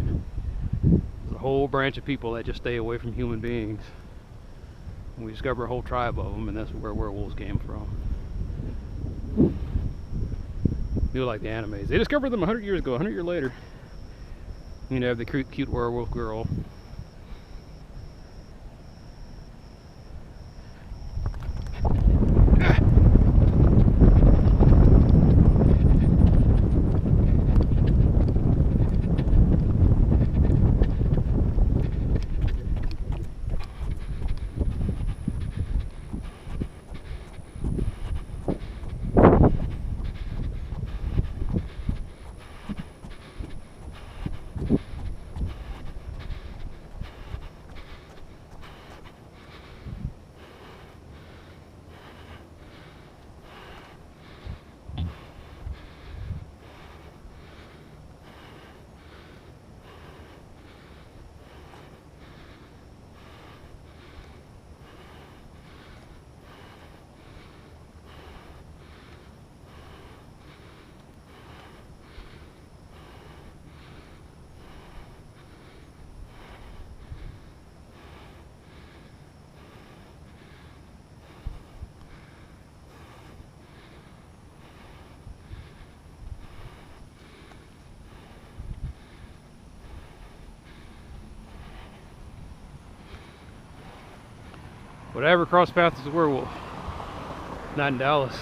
There's a whole branch of people that just stay away from human beings. And we discover a whole tribe of them, and that's where werewolves came from. You like the animes. They discovered them 100 years ago, 100 years later. You know, have the cute werewolf girl. Whatever cross path is a werewolf. Not in Dallas.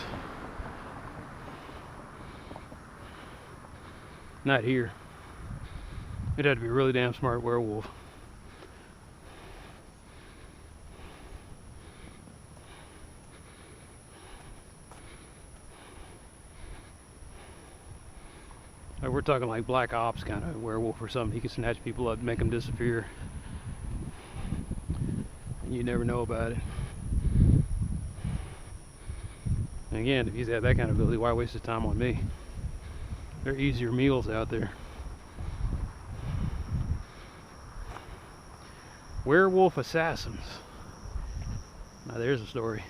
Not here. It had to be a really damn smart werewolf. We're talking like Black Ops kind of werewolf or something. He can snatch people up and make them disappear. You never know about it. And again, if he's had that kind of ability, why waste his time on me? There are easier meals out there. Werewolf assassins. Now there's a story.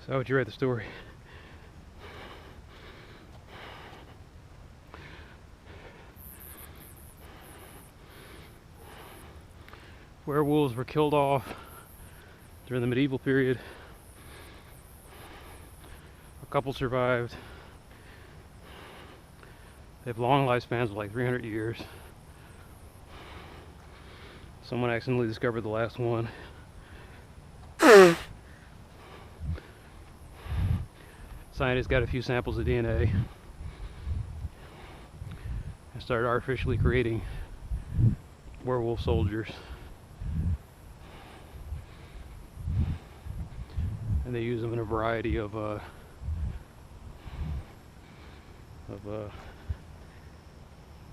So how would you rate the story? Werewolves were killed off during the medieval period. A couple survived. They have long lifespans of like 300 years. Someone accidentally discovered the last one. Scientists got a few samples of DNA and started artificially creating werewolf soldiers. And they use them in a variety of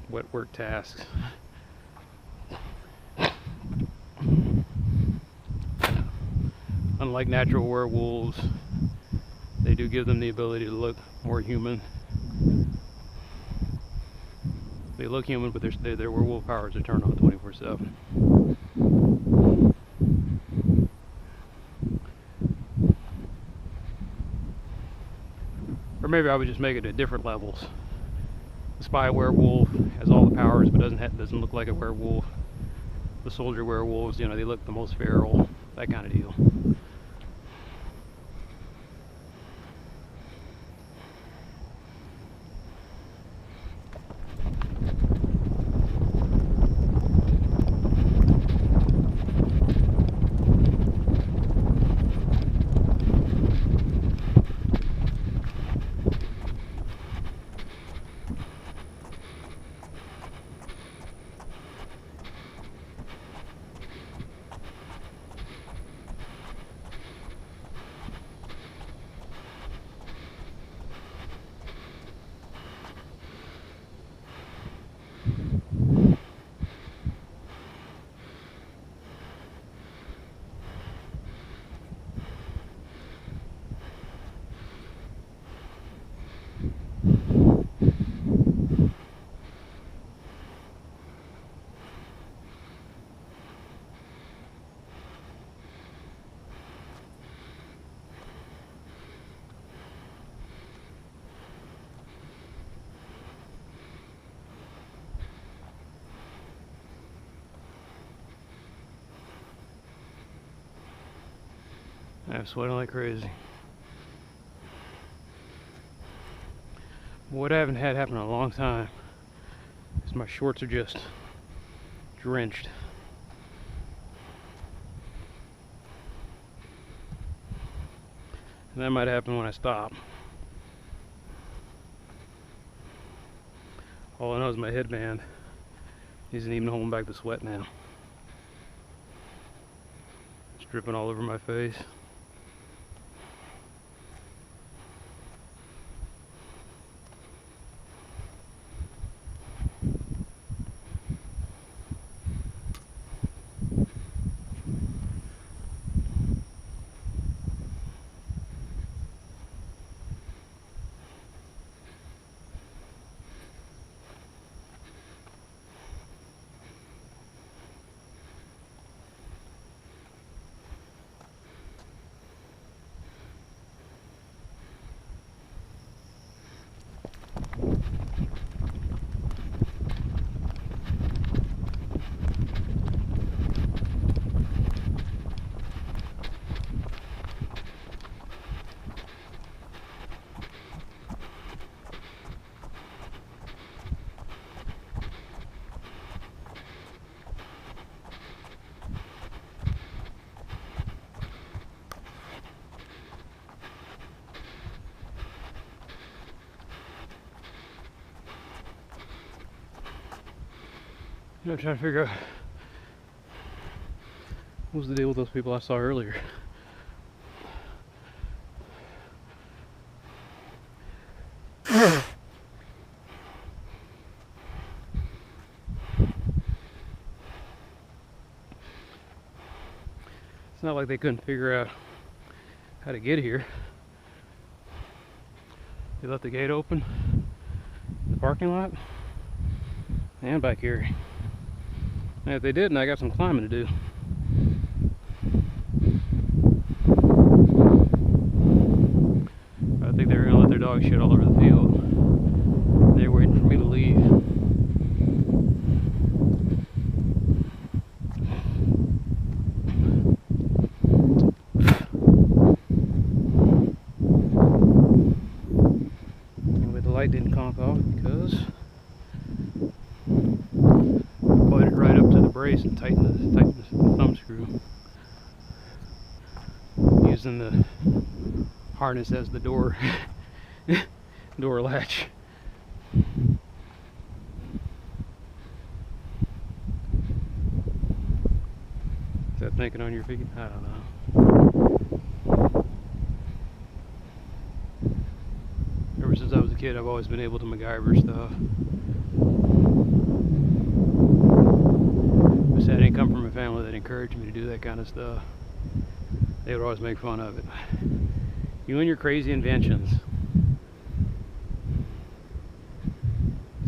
wet work tasks. Unlike natural werewolves, they do give them the ability to look more human. They look human, but their werewolf powers are turned on 24/7. Or maybe I would just make it at different levels. The spy werewolf has all the powers, but doesn't look like a werewolf. The soldier werewolves, you know, they look the most feral, that kind of deal. I'm sweating like crazy. What I haven't had happen in a long time is my shorts are just drenched. And that might happen when I stop. All I know is my headband isn't even holding back the sweat now. It's dripping all over my face. You know, I'm trying to figure out what was the deal with those people I saw earlier. It's not like they couldn't figure out how to get here. They left the gate open in the parking lot and back here. And if they didn't, I got some climbing to do. dog shit all over the field. They're waiting for me to leave. Anyway, the light didn't conk off because I put it right up to the brace and tightened the thumb screw. Using the harness as the door latch. Is that thinking on your feet? I don't know. Ever since I was a kid, I've always been able to MacGyver stuff. I said I didn't come from a family that encouraged me to do that kind of stuff. They would always make fun of it. You and your crazy inventions.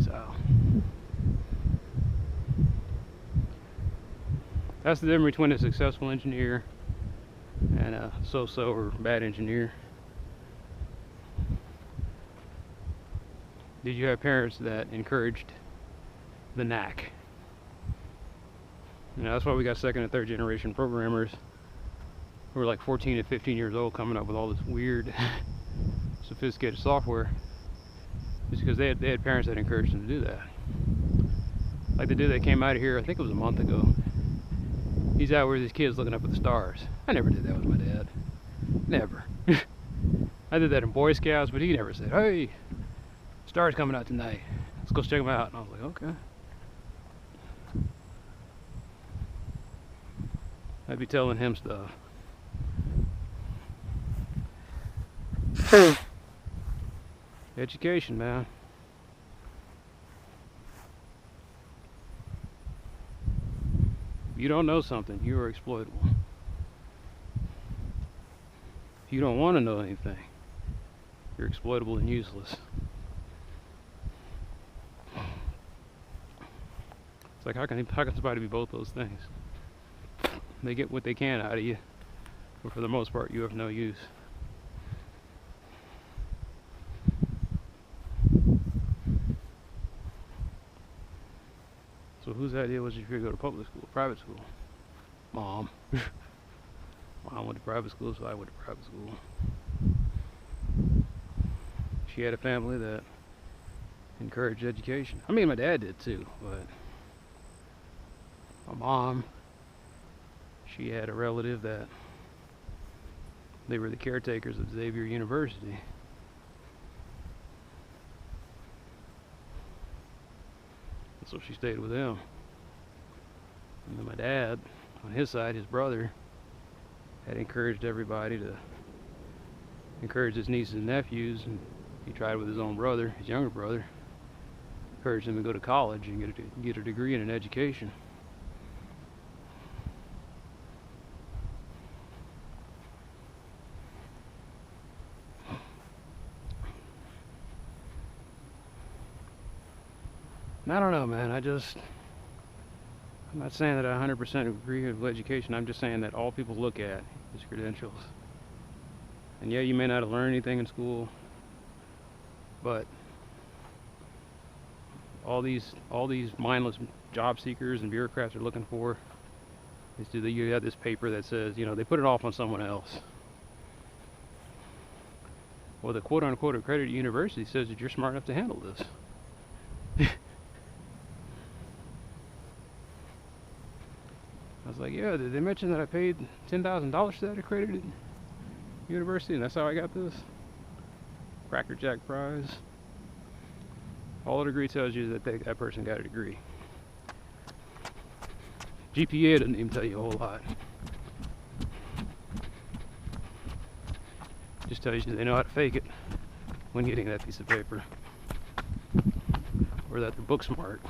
So that's the difference between a successful engineer and a so-so or bad engineer. Did you have parents that encouraged the knack? You know, that's why we got second and third generation programmers who are like 14 to 15 years old coming up with all this weird sophisticated software. It's because they had parents that encouraged them to do that. Like the dude that came out of here, I think it was a month ago. He's out with his kids looking up at the stars. I never did that with my dad. Never. I did that in Boy Scouts, but he never said, "Hey, stars coming out tonight. Let's go check them out." And I was like, okay. I'd be telling him stuff. Education, man. If you don't know something, you are exploitable. If you don't want to know anything, you're exploitable and useless. It's like, how can somebody be both those things? They get what they can out of you, but for the most part, you have no use. So whose idea was it if you go to public school, private school? Mom. Mom went to private school, so I went to private school. She had a family that encouraged education. I mean, my dad did too, but my mom, she had a relative that they were the caretakers of Xavier University. So she stayed with him. And then my dad, on his side, his brother, had encouraged everybody to encourage his nieces and nephews, and he tried with his own brother, his younger brother, encouraged him to go to college and get a degree in an education. I don't know, man. I'm not saying that I 100% agree with education. I'm just saying that all people look at is credentials. And yeah, you may not have learned anything in school, but all these mindless job seekers and bureaucrats are looking for is you have this paper that says, you know, they put it off on someone else. Well, the quote-unquote accredited university says that you're smart enough to handle this. I was like, yeah, did they mention that I paid $10,000 to that accredited university and that's how I got this? Cracker Jack prize. All a degree tells you is that that person got a degree. GPA doesn't even tell you a whole lot. Just tells you they know how to fake it when getting that piece of paper. Or that they're book smart.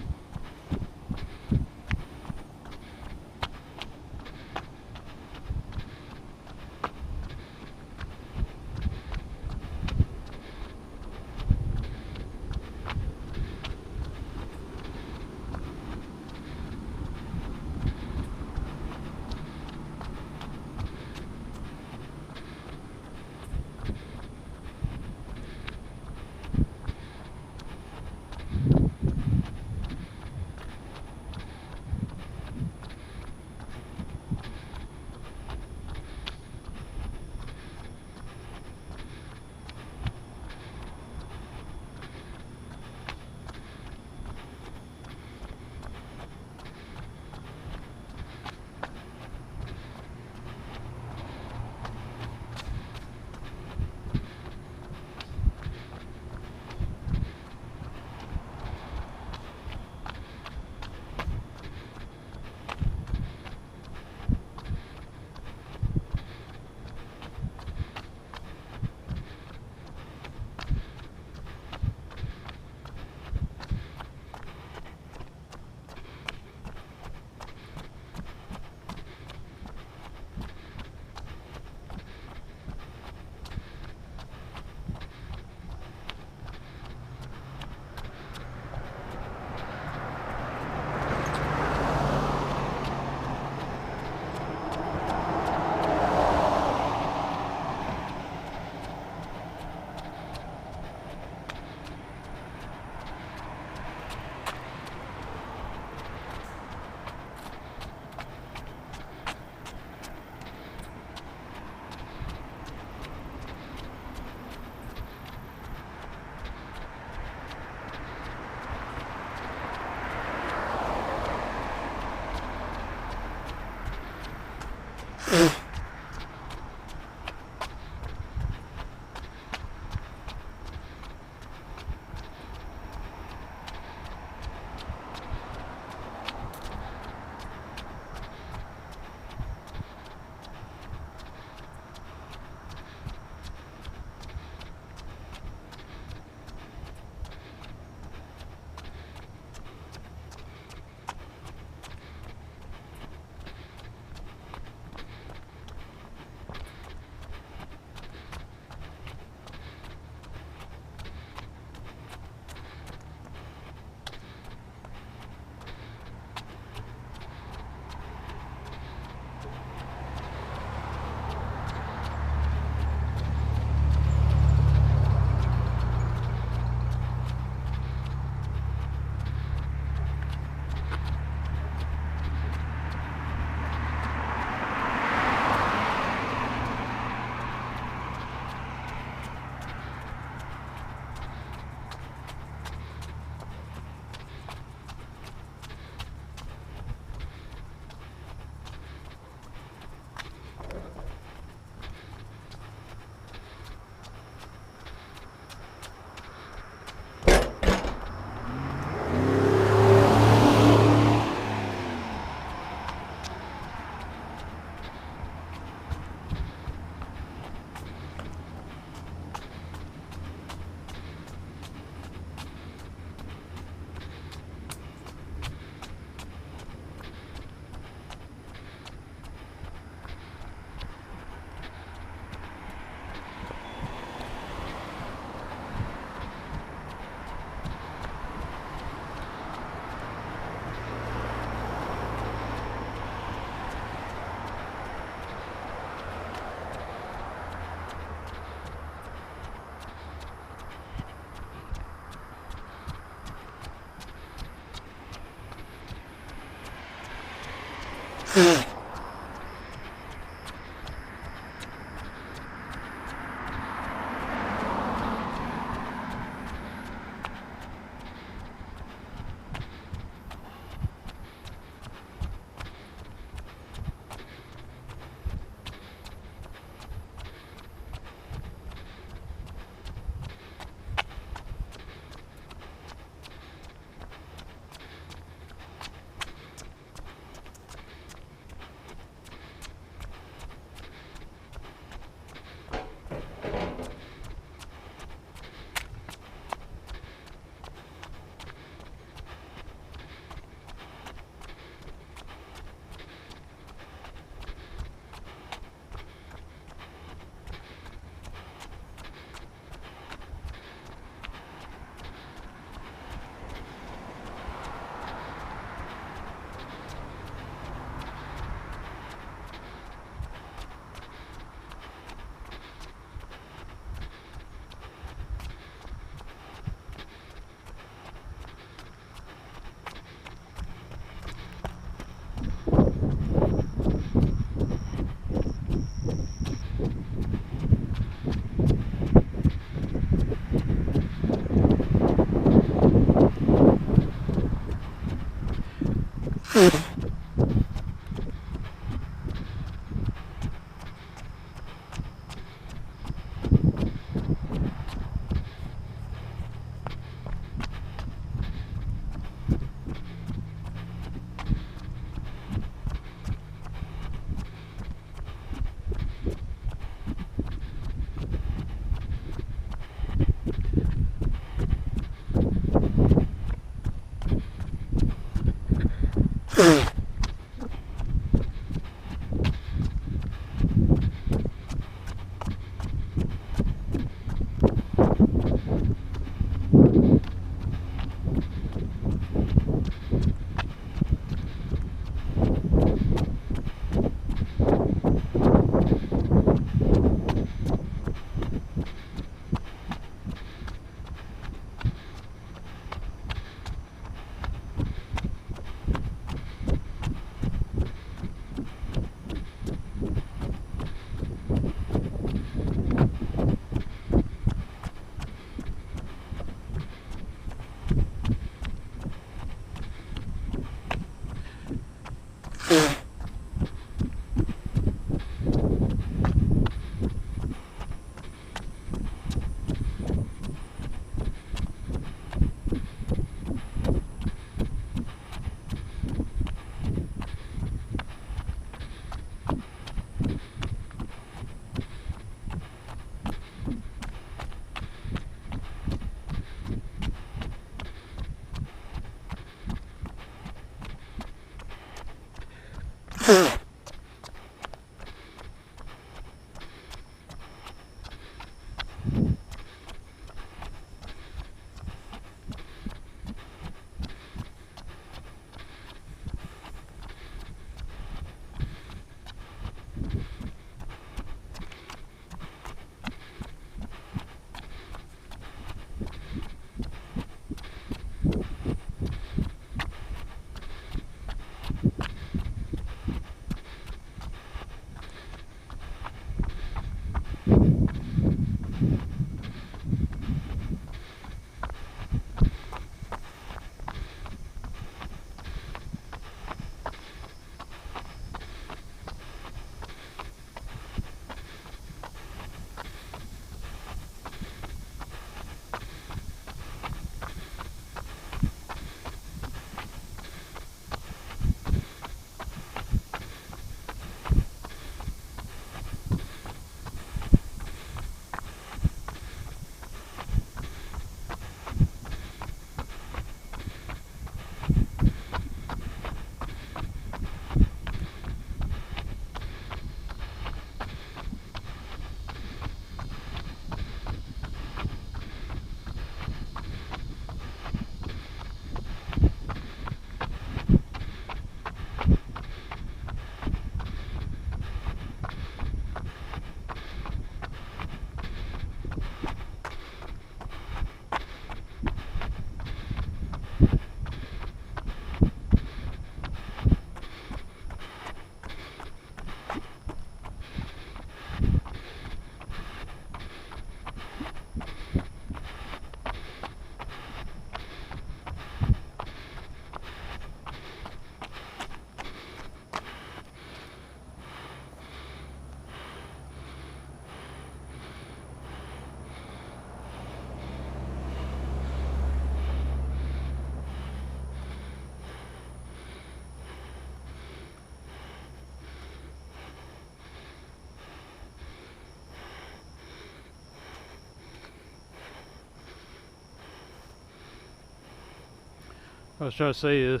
What I was trying to say is,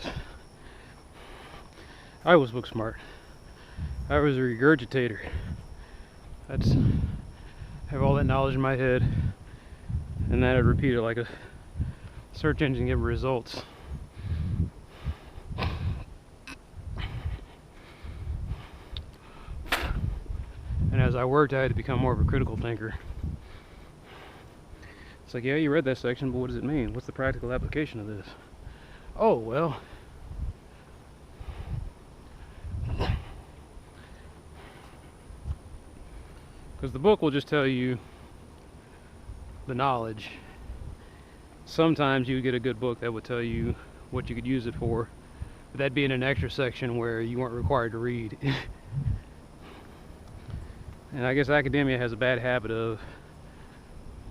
I was book smart. I was a regurgitator. I'd have all that knowledge in my head, and then I'd repeat it like a search engine, give results. And as I worked, I had to become more of a critical thinker. It's like, yeah, you read that section, but what does it mean? What's the practical application of this? Oh, well, because the book will just tell you the knowledge. Sometimes you get a good book that would tell you what you could use it for, but that'd be in an extra section where you weren't required to read. And I guess academia has a bad habit of,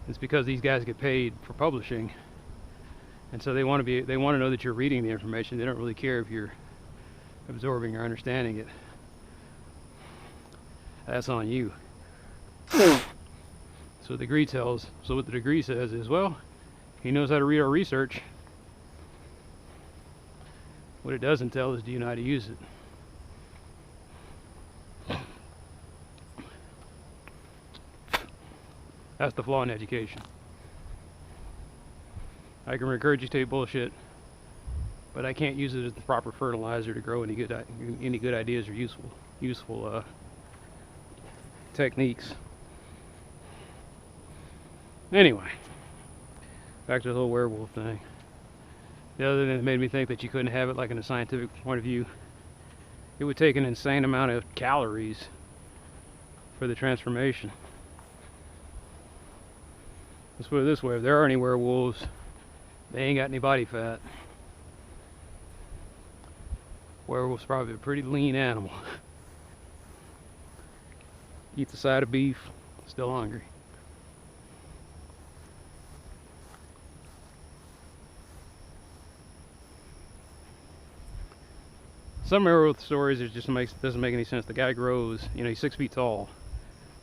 it's because these guys get paid for publishing, and so they want to know that you're reading the information. They don't really care if you're absorbing or understanding it. That's on you. So what the degree says is, well, he knows how to read our research. What it doesn't tell is, do you know how to use it? That's the flaw in education. I can regurgitate bullshit, but I can't use it as the proper fertilizer to grow any good ideas or useful techniques. Anyway, back to the whole werewolf thing. The other thing that made me think that you couldn't have it like in a scientific point of view, it would take an insane amount of calories for the transformation. Let's put it this way, if there are any werewolves, they ain't got any body fat. Werewolf's probably a pretty lean animal. Eats a side of beef, still hungry. Some werewolf stories, it just doesn't make any sense. The guy grows, he's 6 feet tall.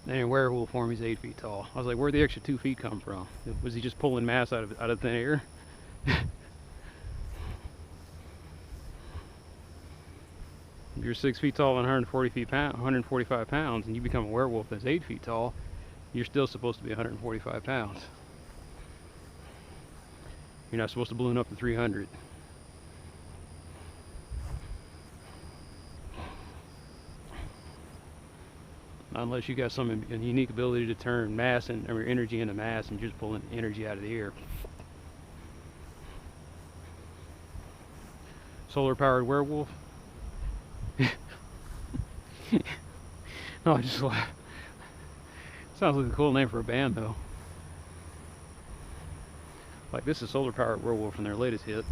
And in werewolf form, he's 8 feet tall. I was like, where'd the extra 2 feet come from? Was he just pulling mass out of thin air? If you're 6 feet tall and 145 pounds, and you become a werewolf that's 8 feet tall, you're still supposed to be 145 pounds. You're not supposed to balloon up to 300. Unless you got some unique ability to turn mass or energy into mass, and you're just pulling energy out of the air. Solar powered werewolf. No, I just laugh. Sounds like a cool name for a band, though. Like, this is solar powered werewolf from their latest hit.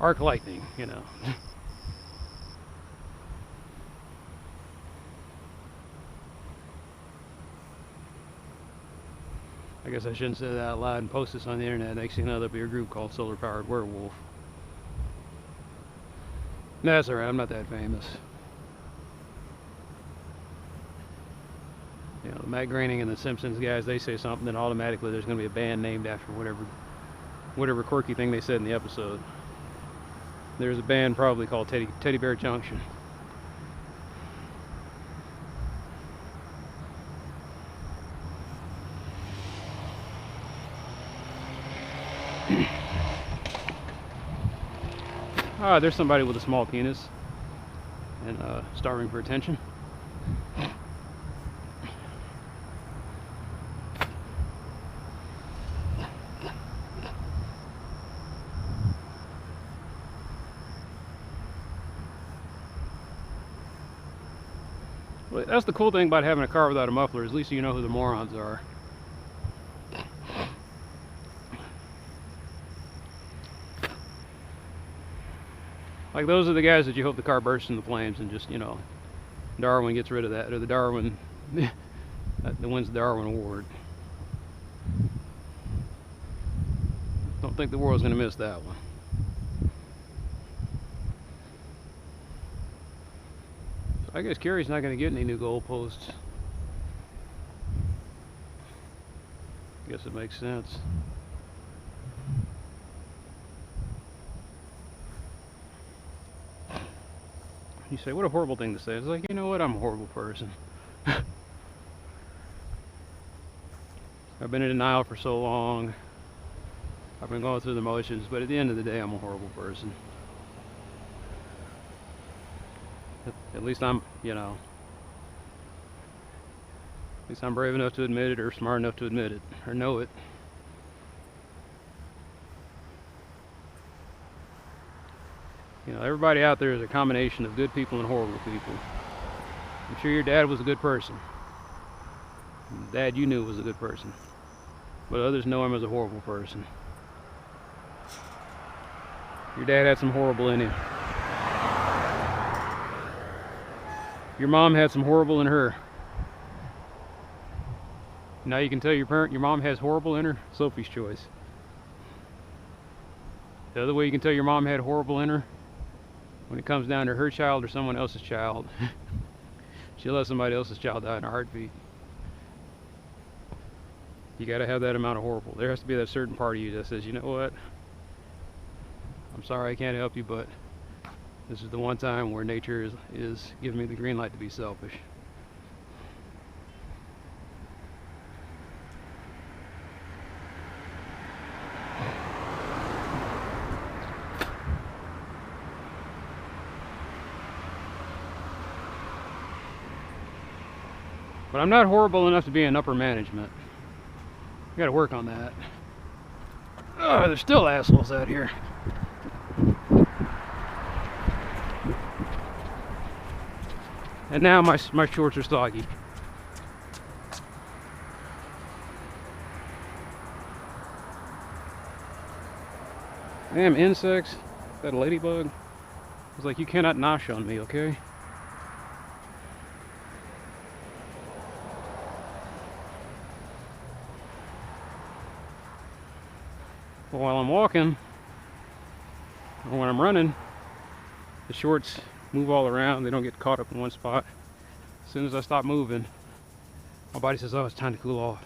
Arc lightning, I guess I shouldn't say that out loud and post this on the internet. Next thing you know, there'll be a group called Solar Powered Werewolf. That's alright, I'm not that famous. The Matt Groening and the Simpsons guys, they say something, then automatically there's going to be a band named after whatever quirky thing they said in the episode. There's a band probably called Teddy Bear Junction. There's somebody with a small penis and starving for attention. Well, that's the cool thing about having a car without a muffler, is at least you know who the morons are. Like, those are the guys that you hope the car bursts into flames and just, Darwin gets rid of that, or the Darwin, that wins the Darwin Award. Don't think the world's going to miss that one. So I guess Kerry's not going to get any new goalposts. I guess it makes sense. You say, what a horrible thing to say. It's like, you know what? I'm a horrible person. I've been in denial for so long. I've been going through the motions, but at the end of the day, I'm a horrible person. At least I'm, you know, at least I'm brave enough to admit it, or smart enough to admit it, or know it. You know, everybody out there is a combination of good people and horrible people. I'm sure your dad was a good person. The dad you knew was a good person. But others know him as a horrible person. Your dad had some horrible in him. Your mom had some horrible in her. Now you can tell your mom has horrible in her, Sophie's choice. The other way you can tell your mom had horrible in her, when it comes down to her child or someone else's child, she'll let somebody else's child die in a heartbeat. You gotta have that amount of horrible. There has to be that certain part of you that says, you know what? I'm sorry I can't help you, but this is the one time where nature is giving me the green light to be selfish. But I'm not horrible enough to be in upper management. I gotta work on that. Oh, there's still assholes out here. And now my shorts are soggy. Damn insects. Is that a ladybug? It's like, you cannot nosh on me, okay? But while I'm walking, or when I'm running, the shorts move all around. They don't get caught up in one spot. As soon as I stop moving, my body says, oh, it's time to cool off.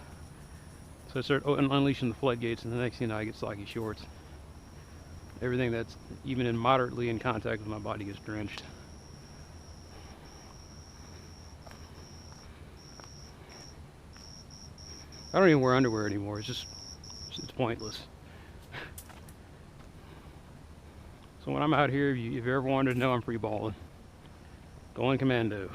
So I start unleashing the floodgates, and the next thing you know, I get soggy shorts. Everything that's even moderately in contact with my body gets drenched. I don't even wear underwear anymore. It's pointless. So when I'm out here, if you ever wanted to know, I'm free balling. Going commando.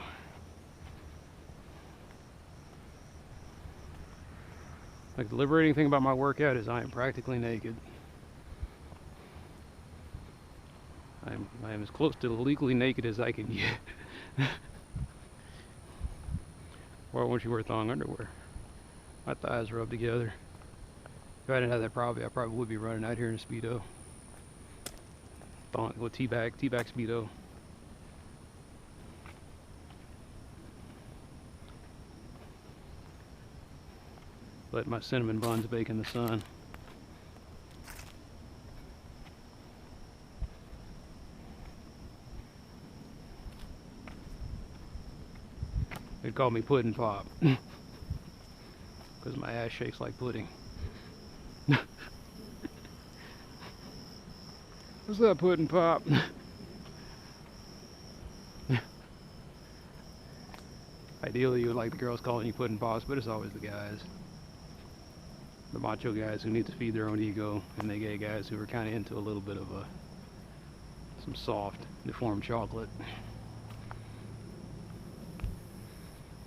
Like, the liberating thing about my workout is I am practically naked. I am as close to legally naked as I can get. Why won't you wear thong underwear? My thighs rub together. If I didn't have that problem, I probably would be running out here in a Speedo. Thong with teabag Speedo. Let my cinnamon buns bake in the sun. They'd call me Puddin' Pop. Because my ass shakes like pudding. What's up, Puddin' Pop? Ideally, you would like the girls calling you Puddin' Pops, but it's always the guys. The macho guys who need to feed their own ego, and the gay guys who are kind of into a little bit of some soft, deformed chocolate.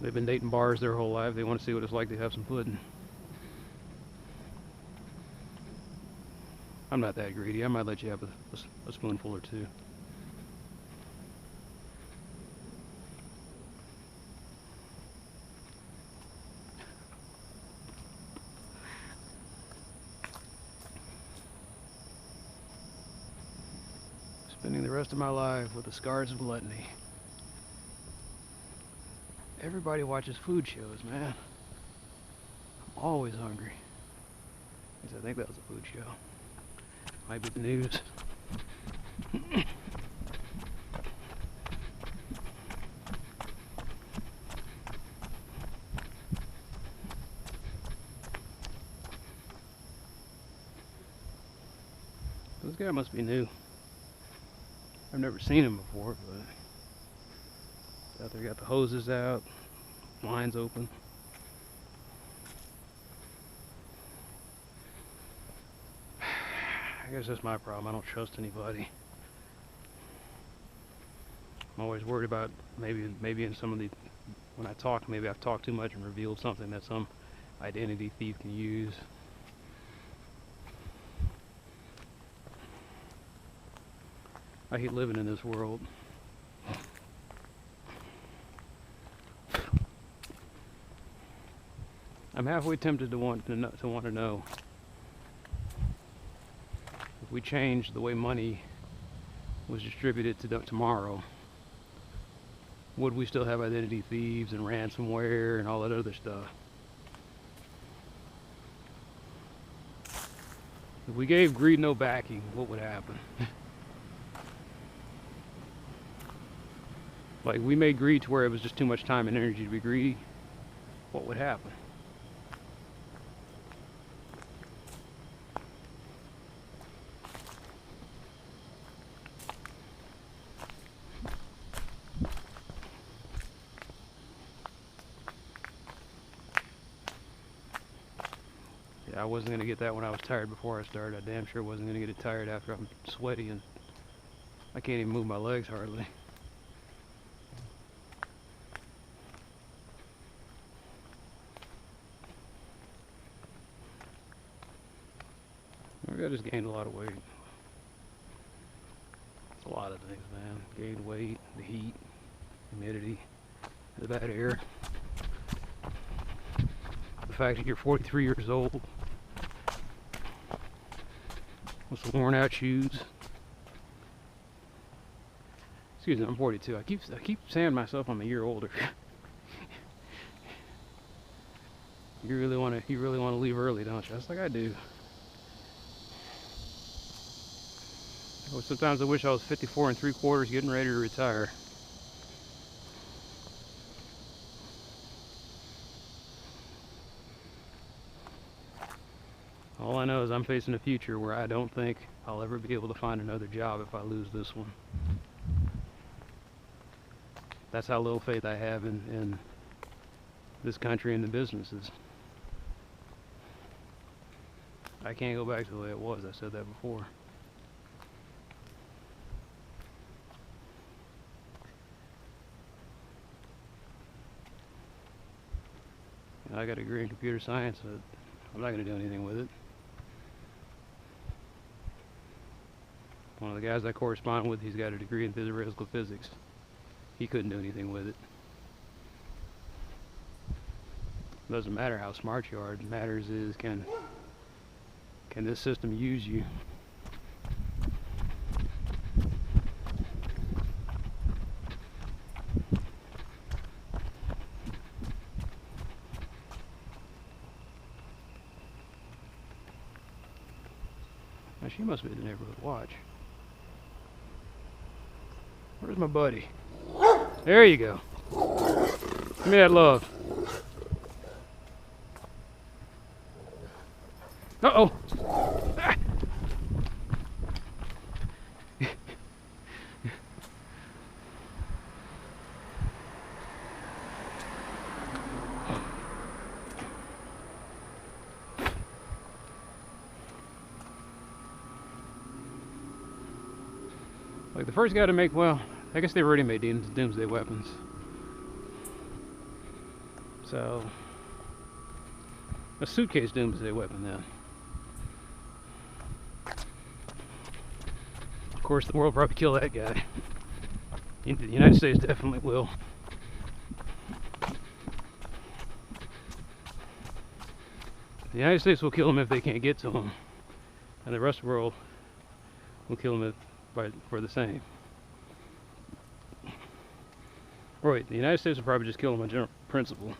They've been dating bars their whole life. They want to see what it's like to have some pudding. I'm not that greedy. I might let you have a spoonful or two. Spending the rest of my life with the scars of gluttony. Everybody watches food shows, man. I'm always hungry. At least I think that was a food show. Might be the news. This guy must be new. I've never seen him before, but Out there, got the hoses out, lines open. I guess that's my problem. I don't trust anybody. I'm always worried about maybe in some of the, when I talk, maybe I've talked too much and revealed something that some identity thief can use. I hate living in this world. I'm halfway tempted to want to know if we change the way money was distributed to tomorrow, would we still have identity thieves and ransomware and all that other stuff? If we gave greed no backing, what would happen? Like, we made greed to where it was just too much time and energy to be greedy, what would happen? Yeah, I wasn't going to get that when I was tired before I started. I damn sure wasn't going to get it tired after I'm sweaty and I can't even move my legs hardly. I just gained a lot of weight. It's a lot of things, man. Gained weight, the heat, humidity, the bad air. The fact that you're 43 years old with some worn out shoes. Excuse me, I'm 42. I keep saying myself I'm a year older. You really want to leave early, don't you? That's like I do. Sometimes I wish I was 54 3/4 getting ready to retire. All I know is I'm facing a future where I don't think I'll ever be able to find another job if I lose this one. That's how little faith I have in this country and the businesses. I can't go back to the way it was. I said that before. I got a degree in computer science, but I'm not going to do anything with it. One of the guys I correspond with, he's got a degree in theoretical physics. He couldn't do anything with it. It doesn't matter how smart you are. It matters is can this system use you? Now she must be at the neighborhood watch. Where's my buddy? There you go. Give me that love. Uh-oh. Ah. Like the first guy to make, well, I guess they've already made doomsday weapons. So, a suitcase doomsday weapon then. Of course, the world will probably kill that guy. The United States definitely will. The United States will kill him if they can't get to him, and the rest of the world will kill him for the same. Right, the United States would probably just kill him on general principle,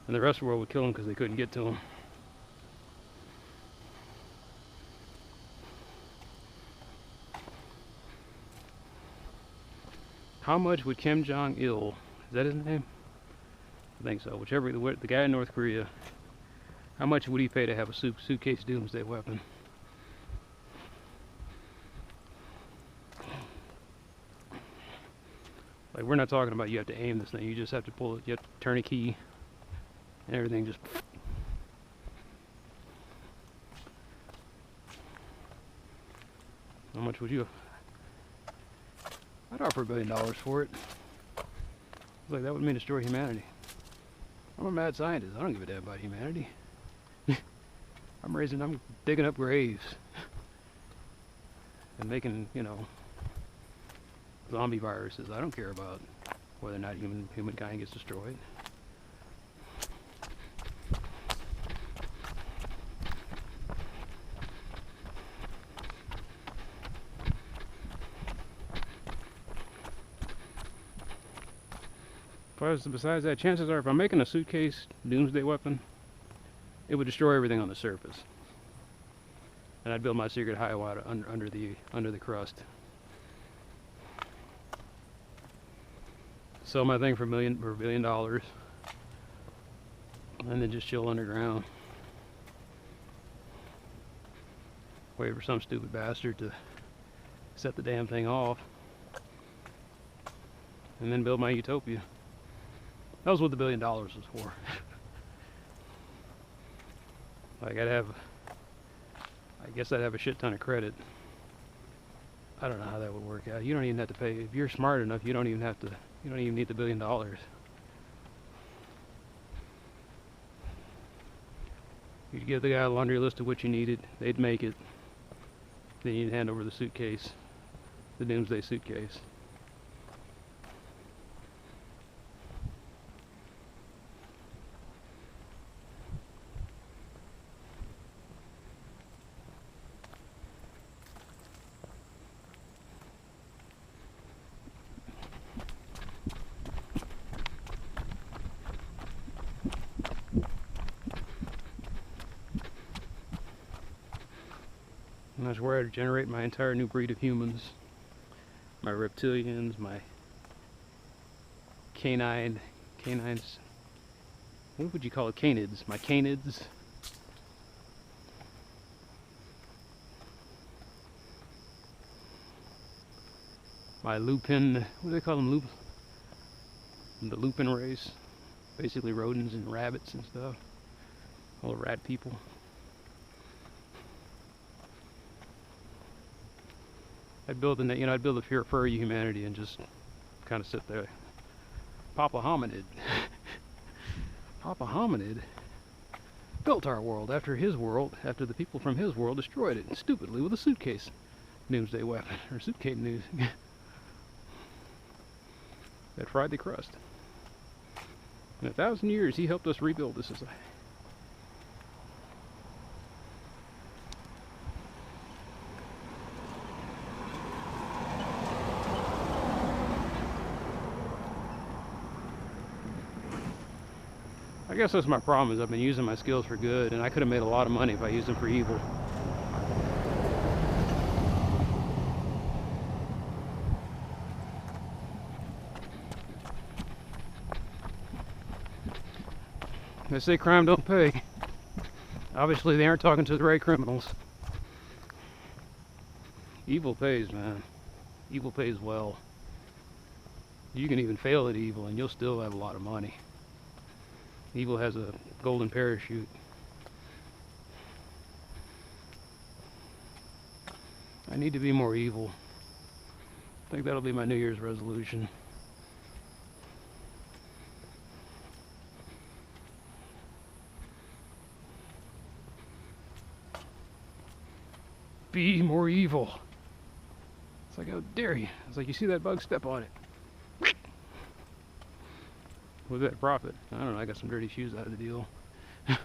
and the rest of the world would kill him because they couldn't get to him. How much would Kim Jong-il, is that his name? I think so. Whichever, the guy in North Korea, how much would he pay to have a suitcase doomsday weapon? Like, we're not talking about you have to aim this thing. You just have to pull it. You have to turn a key, and everything just. How much would you? I'd offer $1 billion for it. Like, that would mean destroy humanity. I'm a mad scientist. I don't give a damn about humanity. I'm digging up graves and making, zombie viruses. I don't care about whether or not humankind gets destroyed. Besides that, chances are if I'm making a suitcase doomsday weapon, it would destroy everything on the surface. And I'd build my secret hideout under the crust. Sell my thing for $1 billion, and then just chill underground. Wait for some stupid bastard to set the damn thing off, and then build my utopia. That was what the $1 billion was for. Like, I guess I'd have a shit ton of credit. I don't know how that would work out. You don't even have to pay. If you're smart enough, you don't even need the $1 billion. You'd give the guy a laundry list of what you needed. They'd make it. Then you'd hand over the suitcase, the doomsday suitcase. And that's where I'd generate my entire new breed of humans. My reptilians, my canines, what would you call it? Canids. My canids. My lupin, what do they call them? The lupin race. Basically rodents and rabbits and stuff. All the rat people. I'd build a pure furry humanity and just kind of sit there. Papa Hominid. Papa Hominid built our world after the people from his world destroyed it stupidly with a suitcase doomsday weapon, or suitcase news that fried the crust. In 1,000 years, he helped us rebuild this society. I guess that's my problem, is I've been using my skills for good, and I could have made a lot of money if I used them for evil. They say crime don't pay. Obviously they aren't talking to the right criminals. Evil pays, man. Evil pays well. You can even fail at evil and you'll still have a lot of money. Evil has a golden parachute. I need to be more evil. I think that'll be my New Year's resolution. Be more evil. It's like, how dare you? It's like, you see that bug, step on it. With that profit. I don't know, I got some dirty shoes out of the deal. I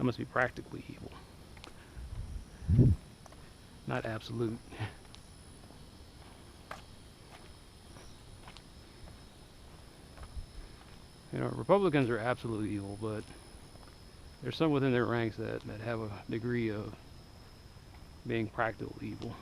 must be practically evil. Not absolute. Republicans are absolute evil, but there's some within their ranks that have a degree of being practical evil.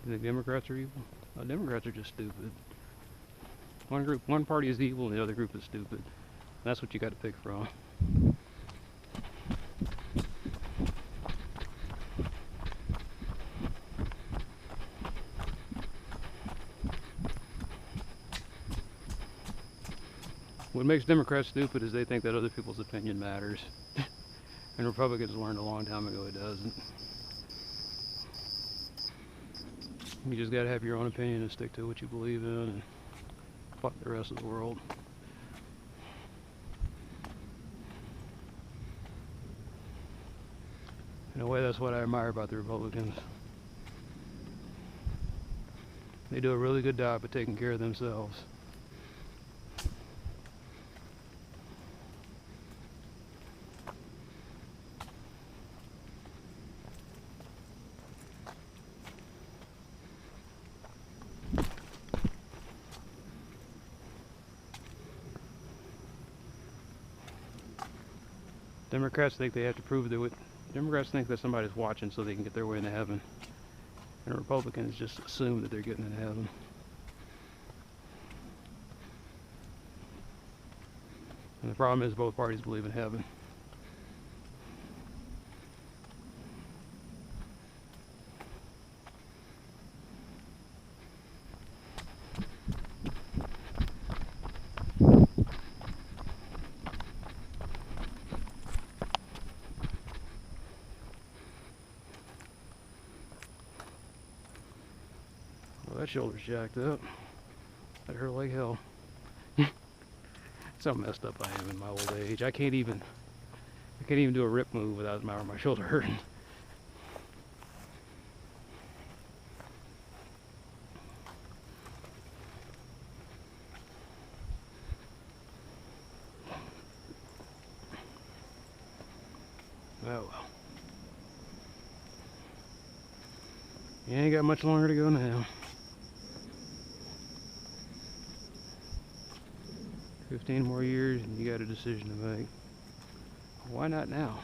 You think Democrats are evil? No, Democrats are just stupid. One party is evil and the other group is stupid. That's what you got to pick from. What makes Democrats stupid is they think that other people's opinion matters. And Republicans learned a long time ago it doesn't. You just gotta have your own opinion and stick to what you believe in and fuck the rest of the world. In a way, that's what I admire about the Republicans. They do a really good job at taking care of themselves. Democrats think they have to prove that Democrats think that somebody's watching so they can get their way into heaven. And Republicans just assume that they're getting into heaven. And the problem is both parties believe in heaven. Well, that shoulder's jacked up. That hurt like hell. That's how messed up I am in my old age. I can't even do a rip move without my shoulder hurting. Oh well. You ain't got much longer to go now. 15 more years and you got a decision to make. Why not now?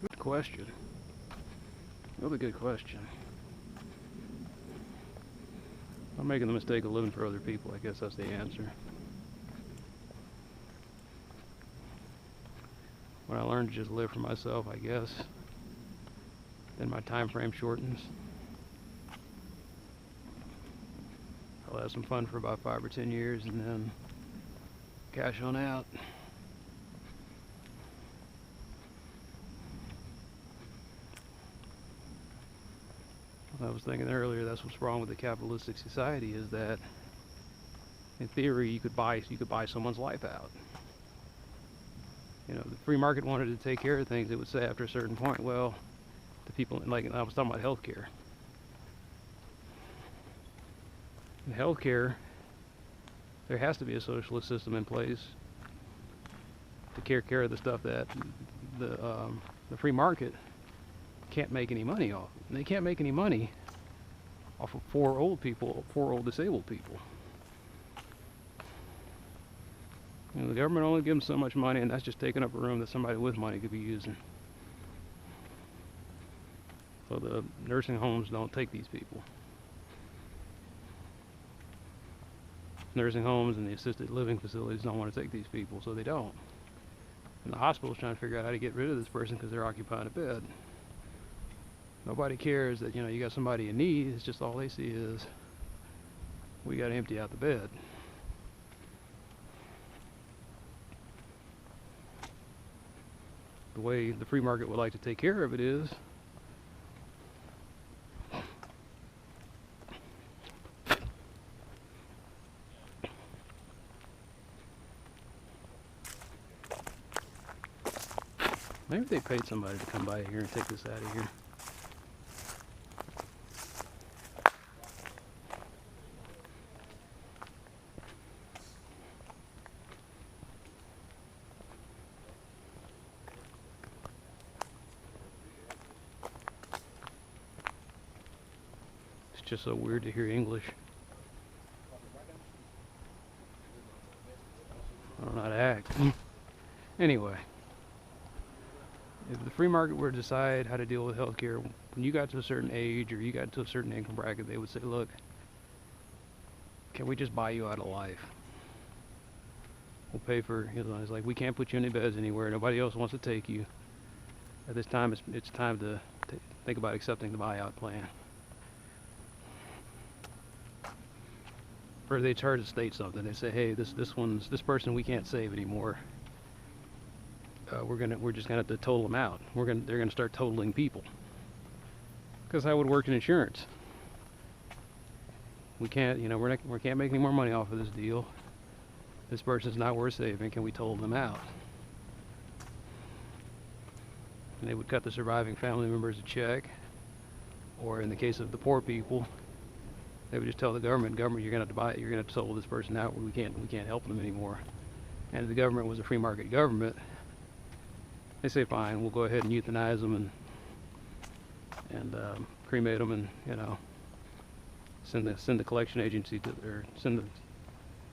Good question. Really good question. I'm making the mistake of living for other people. I guess that's the answer. When I learn to just live for myself, I guess, then my time frame shortens. I'll have some fun for about 5 or 10 years and then cash on out. I was thinking earlier, that's what's wrong with the capitalistic society, is that in theory you could buy someone's life out. You know, the free market wanted to take care of things. It would say after a certain point, well, the people, like I was talking about healthcare. In healthcare, there has to be a socialist system in place to take care of the stuff that the free market can't make any money off. And they can't make any money off of poor old disabled people. You know, the government only gives them so much money, and that's just taking up a room that somebody with money could be using. So the nursing homes don't take these people. Nursing homes and the assisted living facilities don't want to take these people, so they don't. And the hospital's trying to figure out how to get rid of this person because they're occupying a bed. Nobody cares that, you know, you got somebody in need. It's just all they see is, we got to empty out the bed. The way the free market would like to take care of it is, maybe they paid somebody to come by here and take this out of here. It's just so weird to hear English. I don't know how to act. Anyway, if the free market were to decide how to deal with healthcare, when you got to a certain age or you got to a certain income bracket, they would say, look, can we just buy you out of life? We'll pay for, it's like, we can't put you in any beds anywhere. Nobody else wants to take you. At this time, it's time to think about accepting the buyout plan. Or they try to state something. They say, hey, this person we can't save anymore. We're just gonna have to total them out. They're gonna start totaling people. Because how would work in insurance? We can't, we can't make any more money off of this deal. This person's not worth saving. Can we total them out? And they would cut the surviving family members a check, or in the case of the poor people, they would just tell the government, you're gonna have to buy it. You're gonna have to total this person out. We can't help them anymore. And if the government was a free market government, they say, fine, we'll go ahead and euthanize them and cremate them, and send the collection agency to, or send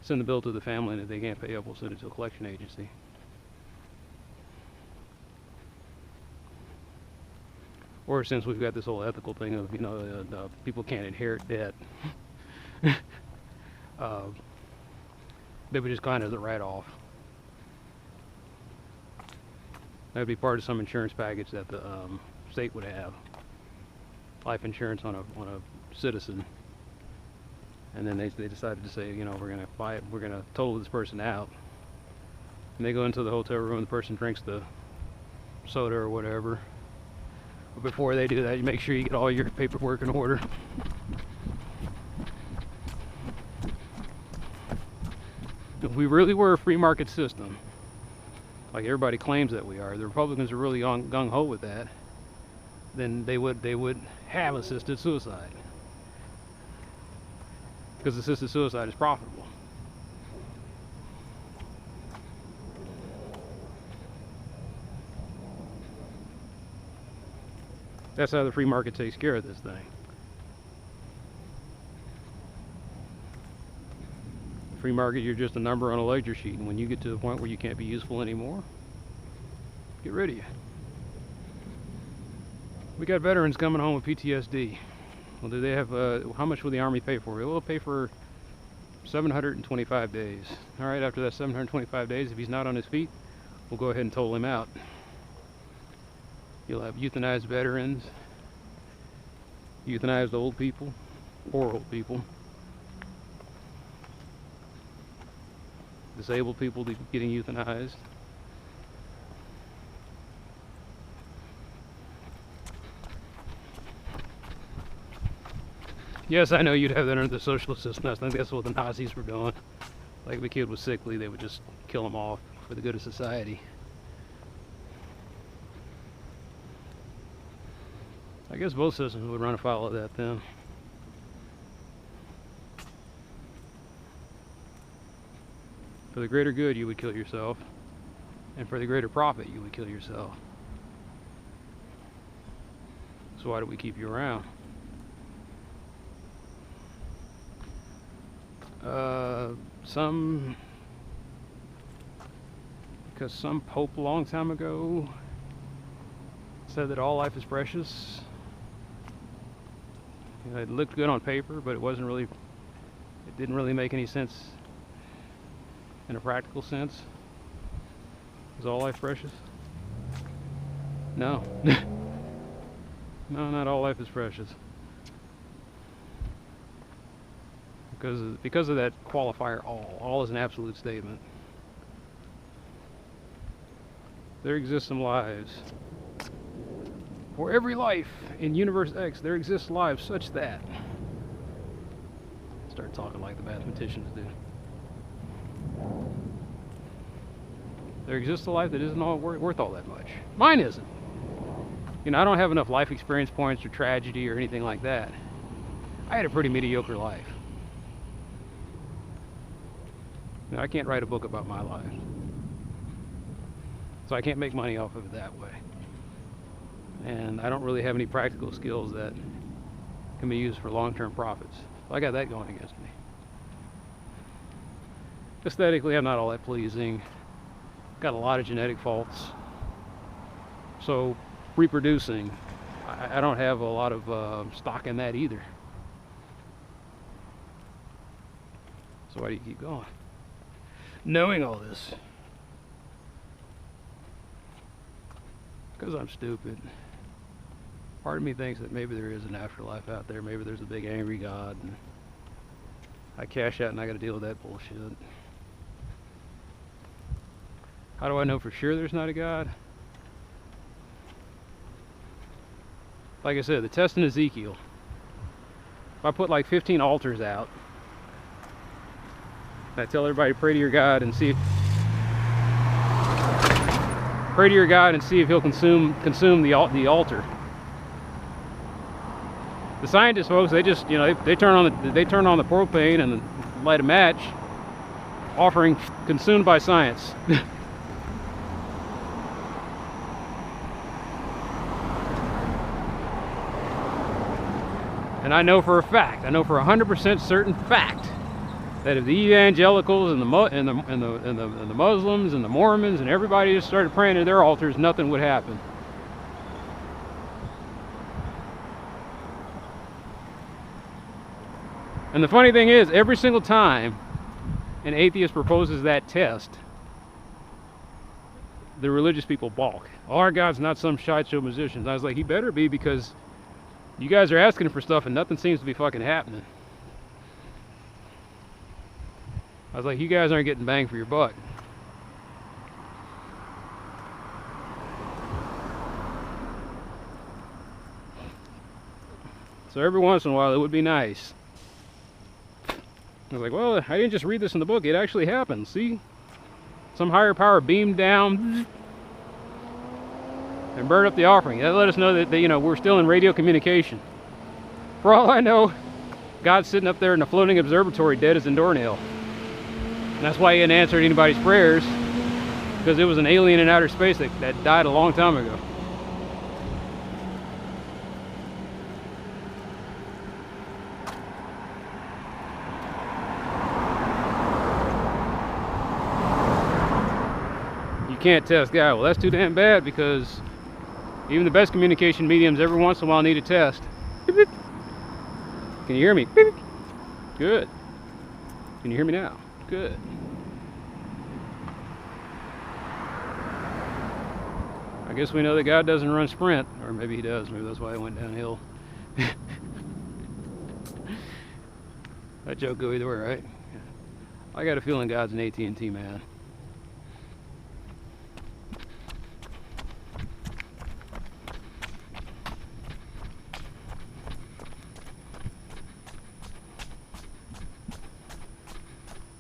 the bill to the family, and if they can't pay up, we'll send it to a collection agency. Or since we've got this whole ethical thing of people can't inherit debt, they would just kind of the write-off. That would be part of some insurance package that the state would have. Life insurance on a citizen. And then they decided to say, we're going to buy it, we're going to total this person out. And they go into the hotel room, and the person drinks the soda or whatever. But before they do that, you make sure you get all your paperwork in order. If we really were a free market system, like everybody claims that we are, the Republicans are really gung-ho with that, then they would have assisted suicide. Because assisted suicide is profitable. That's how the free market takes care of this thing. Free market, you're just a number on a ledger sheet, and when you get to the point where you can't be useful anymore, get rid of you. We got veterans coming home with PTSD. Well, do they have, how much will the Army pay for it? It will pay for 725 days. All right, after that 725 days, if he's not on his feet, we'll go ahead and total him out. You'll have euthanized veterans, euthanized old people, poor old people, disabled people getting euthanized. Yes, I know you'd have that under the socialist system. I think that's what the Nazis were doing. Like if a kid was sickly, they would just kill him off for the good of society. I guess both systems would run afoul of that then. For the greater good, you would kill yourself, and for the greater profit, you would kill yourself. So why do we keep you around? Because some pope a long time ago said that all life is precious. It looked good on paper, but it didn't really make any sense in a practical sense. Is all life precious? No. No, not all life is precious. Because of that qualifier, all is an absolute statement. There exist some lives. For every life in Universe X, there exists lives such that. Start talking like the mathematicians do. There exists a life that isn't all worth all that much. Mine isn't. I don't have enough life experience points or tragedy or anything like that. I had a pretty mediocre life. I can't write a book about my life. So I can't make money off of it that way. And I don't really have any practical skills that can be used for long-term profits. So I got that going against me. aesthetically, I'm not all that pleasing. Got a lot of genetic faults. So, reproducing, I don't have a lot of stock in that either. So why do you keep going? Knowing all this. Because I'm stupid. Part of me thinks that maybe there is an afterlife out there. Maybe there's a big angry God. And I cash out and I gotta deal with that bullshit. How do I know for sure there's not a God? Like I said, the test in Ezekiel. If I put like 15 altars out, I tell everybody pray to your God and see if he'll consume the altar. The scientists, folks, they just, you know, they turn on the propane and light a match, offering consumed by science. And I know for a fact, I know for 100% certain fact, that if the evangelicals and the Muslims and the Mormons and everybody just started praying to their altars, nothing would happen. And the funny thing is, every single time an atheist proposes that test, the religious people balk. Oh, our God's not some sideshow musician. I was like, he better be, because you guys are asking for stuff and nothing seems to be fucking happening. I was like, you guys aren't getting bang for your buck. So every once in a while it would be nice. I was like, well, I didn't just read this in the book, it actually happened. See? Some higher power beamed down and burned up the offering. That let us know that, you know, we're still in radio communication. For all I know, God's sitting up there in a floating observatory dead as a doornail. And that's why he hadn't answered anybody's prayers, because it was an alien in outer space that died a long time ago. You can't test God. Well, that's too damn bad, because even the best communication mediums every once in a while need a test. Can you hear me? Good. Can you hear me now? Good. I guess we know that God doesn't run sprint, or maybe he does. Maybe that's why it went downhill. That joke go either way, right? I got a feeling God's an AT&T man.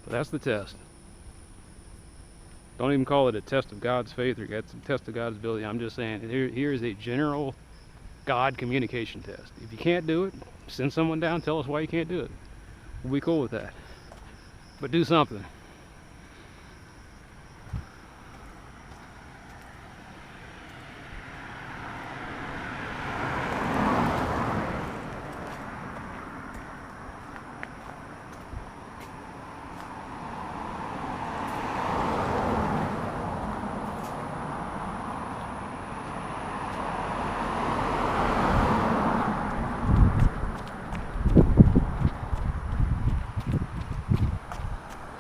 But that's the test. Don't even call it a test of God's faith or a test of God's ability. I'm just saying, here is a general God communication test. If you can't do it, send someone down, tell us why you can't do it. We'll be cool with that. But do something.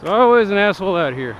There's always an asshole out here.